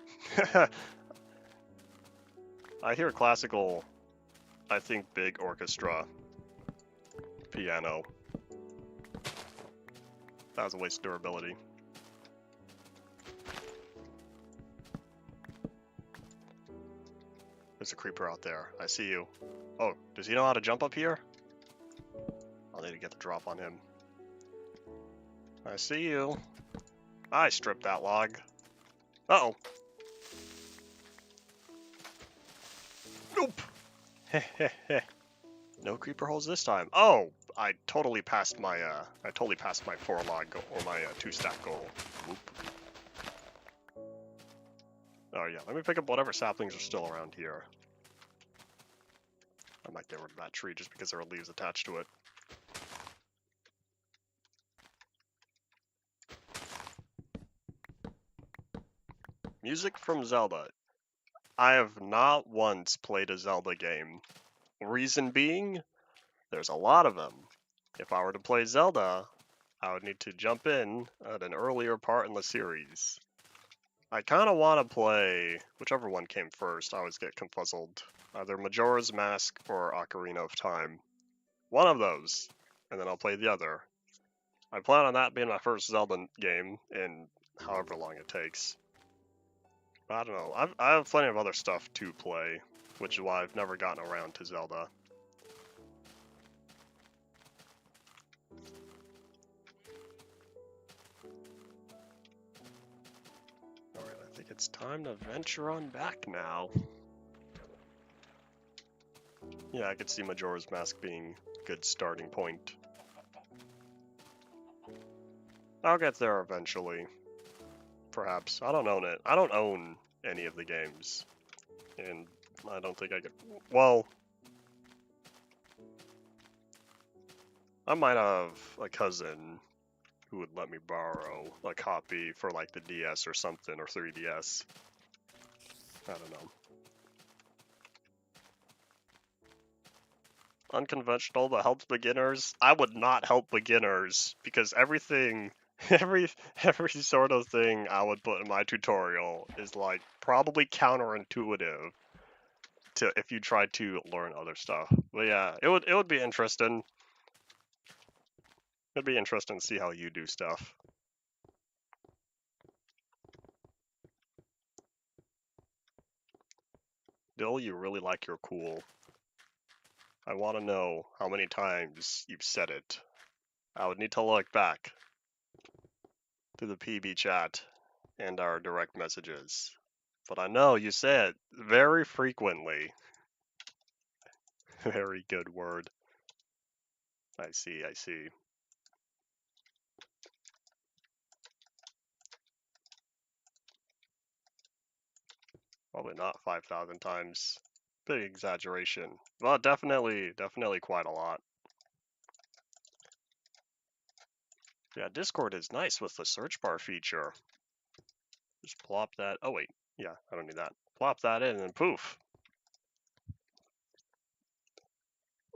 I hear classical, I think big orchestra, piano. That was a waste of durability. There's a creeper out there. I see you. Oh, does he know how to jump up here? I'll need to get the drop on him. I see you. I stripped that log. Uh-oh. Nope. No creeper holes this time. Oh, I totally passed my 4 log goal, or my 2 stack goal. Oop. Oh yeah, let me pick up whatever saplings are still around here. I might get rid of that tree just because there are leaves attached to it. Music from Zelda. I have not once played a Zelda game. Reason being, there's a lot of them. If I were to play Zelda, I would need to jump in at an earlier part in the series. I kind of want to play whichever one came first. I always get confuzzled. Either Majora's Mask or Ocarina of Time. One of those, and then I'll play the other. I plan on that being my first Zelda game in however long it takes. But I don't know. I have plenty of other stuff to play, which is why I've never gotten around to Zelda. Alright, I think it's time to venture on back now. Yeah, I could see Majora's Mask being a good starting point. I'll get there eventually. Perhaps. I don't own it. I don't own any of the games. And I don't think I could... Well... I might have a cousin who would let me borrow a copy for like the DS or something, or 3DS. I don't know. Unconventional but helps beginners. I would not help beginners because everything, every sort of thing I would put in my tutorial is like probably counterintuitive to if you try to learn other stuff. But yeah, it would be interesting. It'd be interesting to see how you do stuff. Dill, you really like your cool. I want to know how many times you've said it. I would need to look back to the PB chat and our direct messages. But I know you say it very frequently. Very good word. I see, I see. Probably not 5,000 times. Big exaggeration. Well, definitely quite a lot. Yeah, Discord is nice with the search bar feature. Just plop that. Oh, wait. Yeah, I don't need that. Plop that in and poof.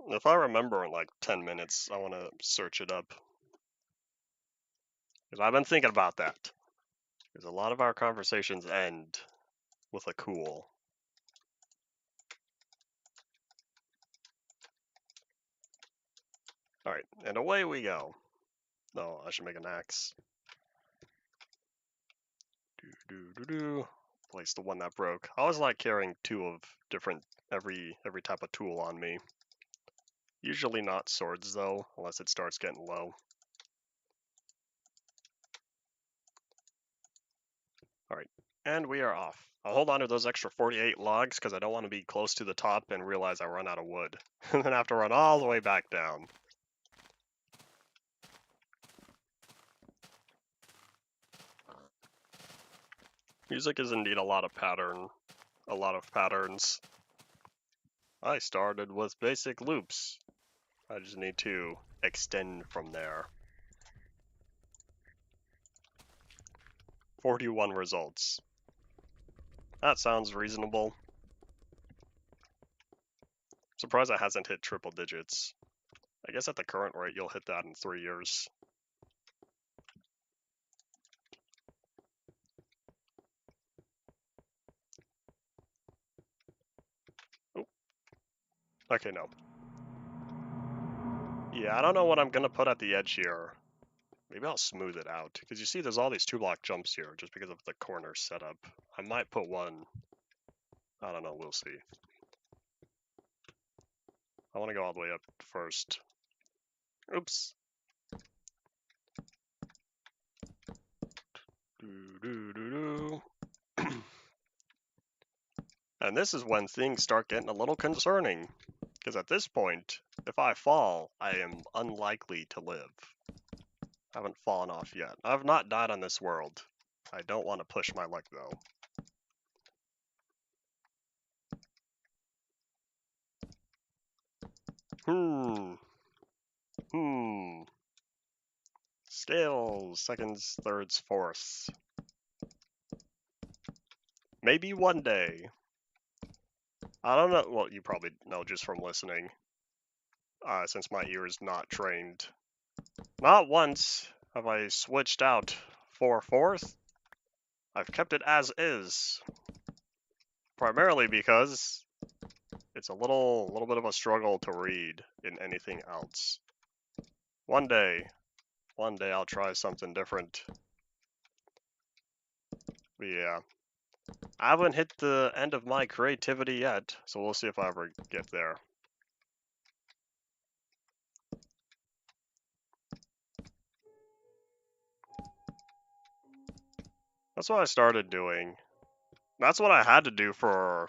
If I remember in like 10 minutes, I want to search it up. Because I've been thinking about that. Because a lot of our conversations end with a cool. Alright, and away we go. No, I should make an axe. Place the one that broke. I always like carrying two of different, every type of tool on me. Usually not swords though, unless it starts getting low. Alright, and we are off. I'll hold on to those extra 48 logs because I don't want to be close to the top and realize I run out of wood. And then have to run all the way back down. Music is indeed a lot of patterns. I started with basic loops. I just need to extend from there. 41 results. That sounds reasonable. Surprised that hasn't hit triple digits. I guess at the current rate, you'll hit that in 3 years. Oh. Okay, no. Yeah, I don't know what I'm gonna put at the edge here. Maybe I'll smooth it out. Because you see there's all these 2-block jumps here just because of the corner setup. I might put one. I don't know, we'll see. I want to go all the way up first. Oops. And this is when things start getting a little concerning. Because at this point, if I fall, I am unlikely to live. I haven't fallen off yet. I've not died on this world. I don't want to push my luck though. Scales, seconds, thirds, fourths. Maybe one day. I don't know. Well, you probably know just from listening. Since my ear is not trained. Not once have I switched out for fourth. I've kept it as is. Primarily because it's a little bit of a struggle to read in anything else. One day one day I'll try something different. But yeah. I haven't hit the end of my creativity yet, so we'll see if I ever get there. That's what I started doing. That's what I had to do for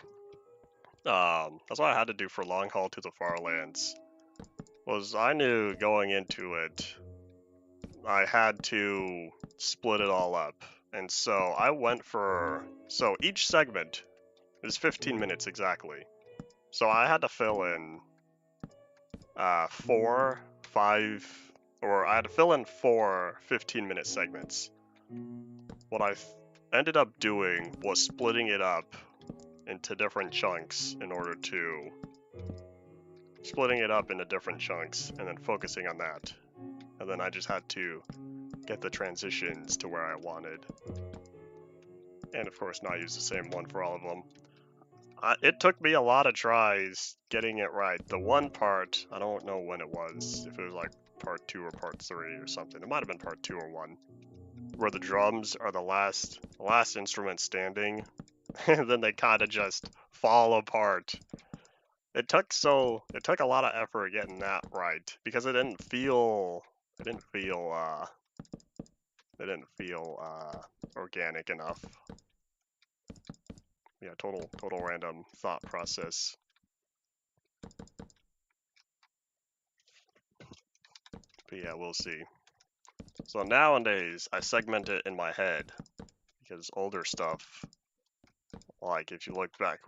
that's what I had to do for Long Haul to the Far Lands. Was I knew going into it I had to split it all up. And so I went for so each segment is 15 minutes exactly. So I had to fill in 4, 5, or I had to fill in 4 15-minute segments. What I ended up doing was splitting it up into different chunks in order to splitting it up into different chunks and then focusing on that. And then I just had to get the transitions to where I wanted. And of course not use the same one for all of them. It took me a lot of tries getting it right. The one part, I don't know when it was, if it was like part 2 or part 3 or something. It might have been part 2 or 1. Where the drums are the last instrument standing, and then they kind of just fall apart. It took a lot of effort getting that right because it didn't feel organic enough. Yeah, total random thought process. But yeah, we'll see. So nowadays, I segment it in my head because older stuff, like if you look back,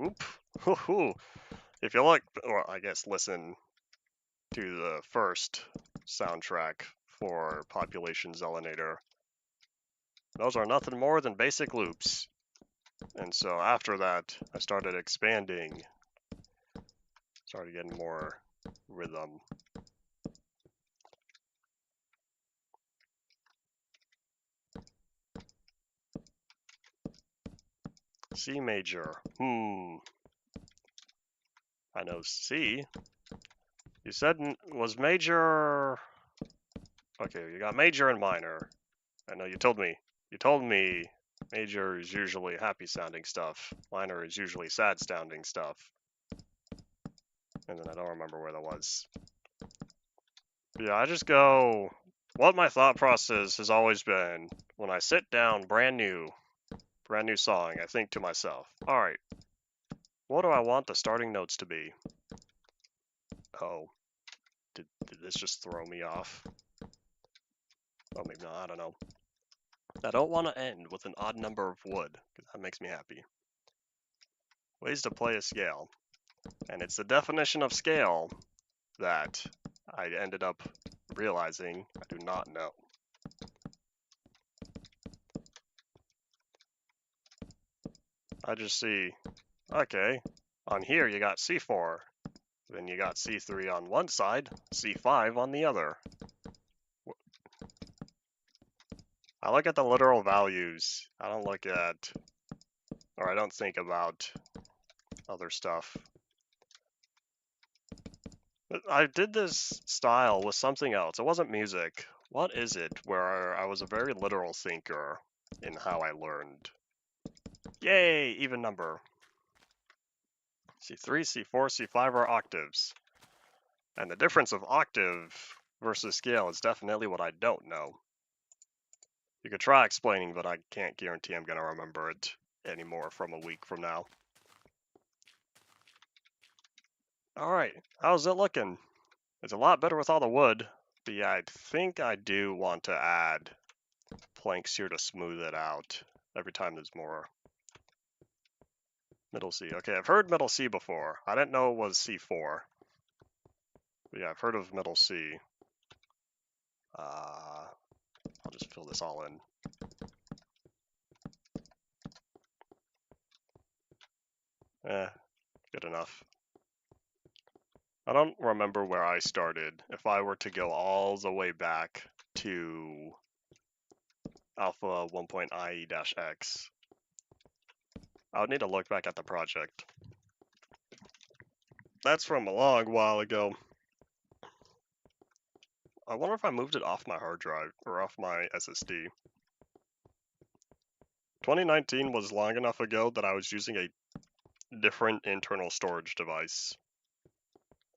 if you look, or I guess listen to the first soundtrack for Population Zelinator, those are nothing more than basic loops. And so after that, I started expanding, started getting more rhythm. C major. I know C. You said was major. Okay, you got major and minor. I know you told me. You told me major is usually happy sounding stuff. Minor is usually sad sounding stuff. And then I don't remember where that was. But yeah, I just go. What my thought process has always been when I sit down, brand new song, I think to myself, all right, what do I want the starting notes to be? Oh, did this just throw me off? Oh, maybe not, I don't know. I don't want to end with an odd number of wood, because that makes me happy. Ways to play a scale. And it's the definition of scale that I ended up realizing I do not know. I just see, okay, on here you got C4, then you got C3 on one side, C5 on the other. I look at the literal values. I don't look at, or I don't think about other stuff. I did this style with something else. It wasn't music. What is it where I was a very literal thinker in how I learned? Yay, even number. C3, C4, C5 are octaves. And the difference of octave versus scale is definitely what I don't know. You could try explaining, but I can't guarantee I'm going to remember it anymore from a week from now. Alright, how's it looking? It's a lot better with all the wood, but yeah, I think I do want to add planks here to smooth it out every time there's more. Middle C. Okay, I've heard middle C before. I didn't know it was C4. But yeah, I've heard of middle C. I'll just fill this all in. Good enough. I don't remember where I started. If I were to go all the way back to alpha 1.IE-X, I would need to look back at the project. That's from a long while ago. I wonder if I moved it off my hard drive, or off my SSD. 2019 was long enough ago that I was using a different internal storage device.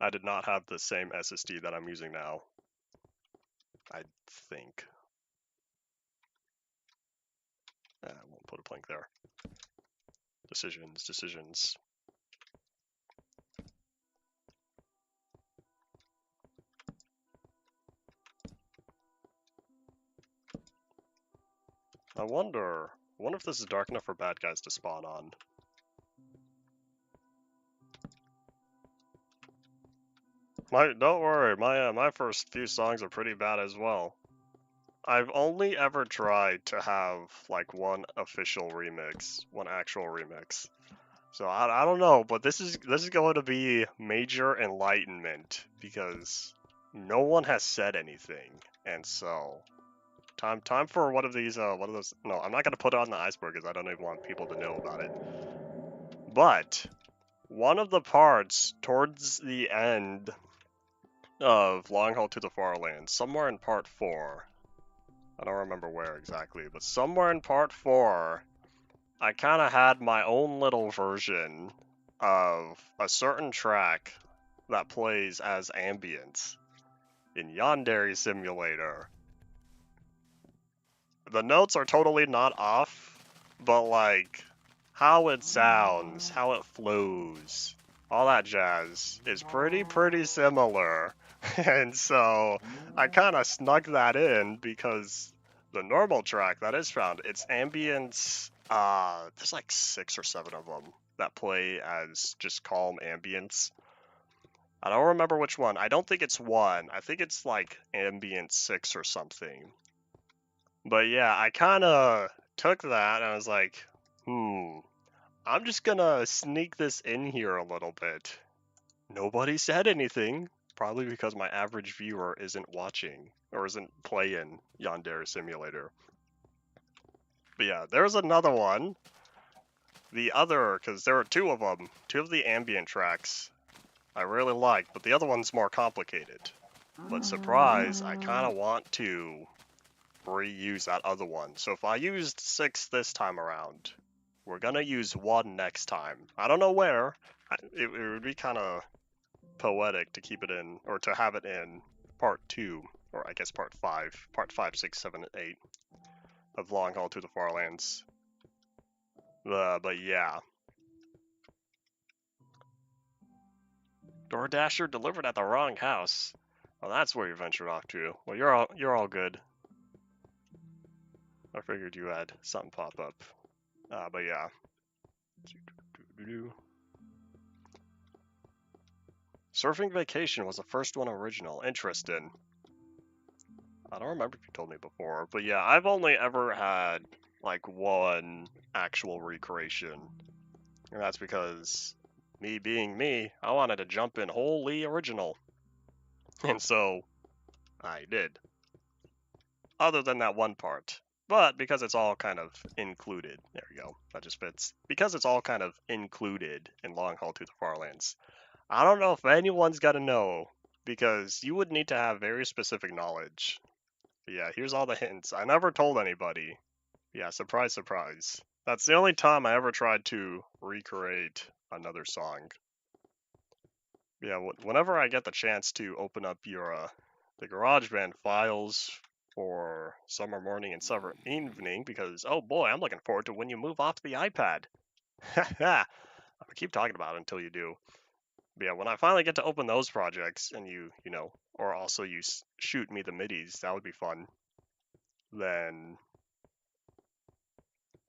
I did not have the same SSD that I'm using now. I think. I won't put a blank there. Decisions. I wonder if this is dark enough for bad guys to spawn on. Don't worry, my first few songs are pretty bad as well. I've only ever tried to have like one official remix, one actual remix. So I don't know, but this is going to be major enlightenment because no one has said anything, and so time for one of these one of those. No, I'm not gonna put it on the iceberg because I don't even want people to know about it. But one of the parts towards the end of Long Haul to the Far Lands, somewhere in part 4. I don't remember where exactly, but somewhere in part 4, I kind of had my own little version of a certain track that plays as ambience in Yandere Simulator. The notes are totally not off, but like how it sounds, how it flows, all that jazz is pretty similar. And so I kind of snuck that in because the normal track that is found, it's ambience. There's like 6 or 7 of them that play as just calm ambience. I don't remember which one. I don't think it's 1. I think it's like ambient 6 or something. But yeah, I kind of took that and I was like, I'm just gonna sneak this in here a little bit. Nobody said anything, probably because my average viewer isn't watching or isn't playing Yandere Simulator. But yeah, there's another one. The other, because there are 2 of them, 2 of the ambient tracks I really like, but the other one's more complicated. But surprise, I kind of want to reuse that other one. So if I used 6 this time around, we're gonna use 1 next time. I don't know where. It would be kind of poetic to keep it in, or to have it in part 2, or I guess part 5, 6, 7, and 8 of Long Haul to the Far Lands. But yeah. DoorDasher delivered at the wrong house. Well, that's where you ventured off to. Well, you're all good. I figured you had something pop up. But yeah. Surfing Vacation was the first one original. Interesting. I don't remember if you told me before, but yeah, I've only ever had like 1 actual recreation. And that's because me being me, I wanted to jump in wholly original. And so I did. Other than that one part. But because it's all kind of included, there we go, that just fits. Because it's all kind of included in Long Haul to the Far Lands. I don't know if anyone's gonna know, because you would need to have very specific knowledge. But yeah, here's all the hints. I never told anybody. Yeah, surprise, surprise. That's the only time I ever tried to recreate another song. Yeah, whenever I get the chance to open up your the GarageBand files for summer morning and summer evening, because oh boy, I'm looking forward to when you move off the iPad. I keep talking about it until you do. But yeah, when I finally get to open those projects and you know, or also you shoot me the midis, that would be fun. Then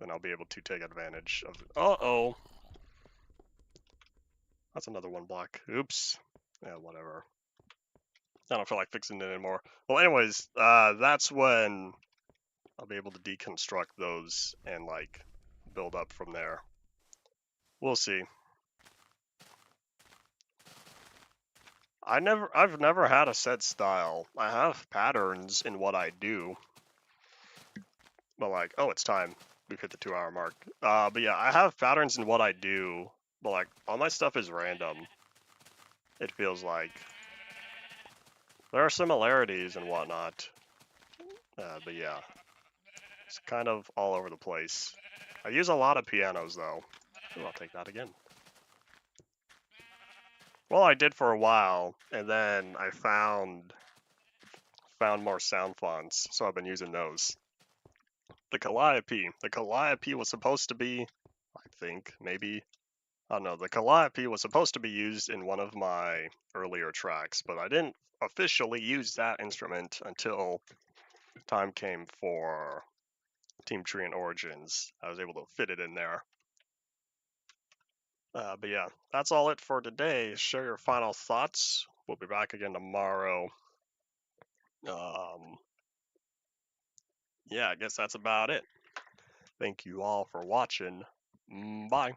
I'll be able to take advantage of it. Uh-oh. That's another 1 block. Oops. Yeah, whatever. I don't feel like fixing it anymore. Well, anyways, that's when I'll be able to deconstruct those and, like, build up from there. We'll see. I've never had a set style. I have patterns in what I do. But like, oh, it's time. We've hit the 2-hour mark. But yeah, I have patterns in what I do, but like, all my stuff is random. It feels like. There are similarities and whatnot, but yeah, it's kind of all over the place. I use a lot of pianos though. Ooh, I'll take that again. Well, I did for a while, and then I found more sound fonts, so I've been using those. The Calliope. The Calliope was supposed to be, I think, maybe, I don't know, the Calliope was supposed to be used in one of my earlier tracks, but I didn't officially use that instrument until time came for Team Tree and Origins. I was able to fit it in there. But yeah, that's all it for today. Share your final thoughts. We'll be back again tomorrow. Yeah, I guess that's about it. Thank you all for watching. Bye.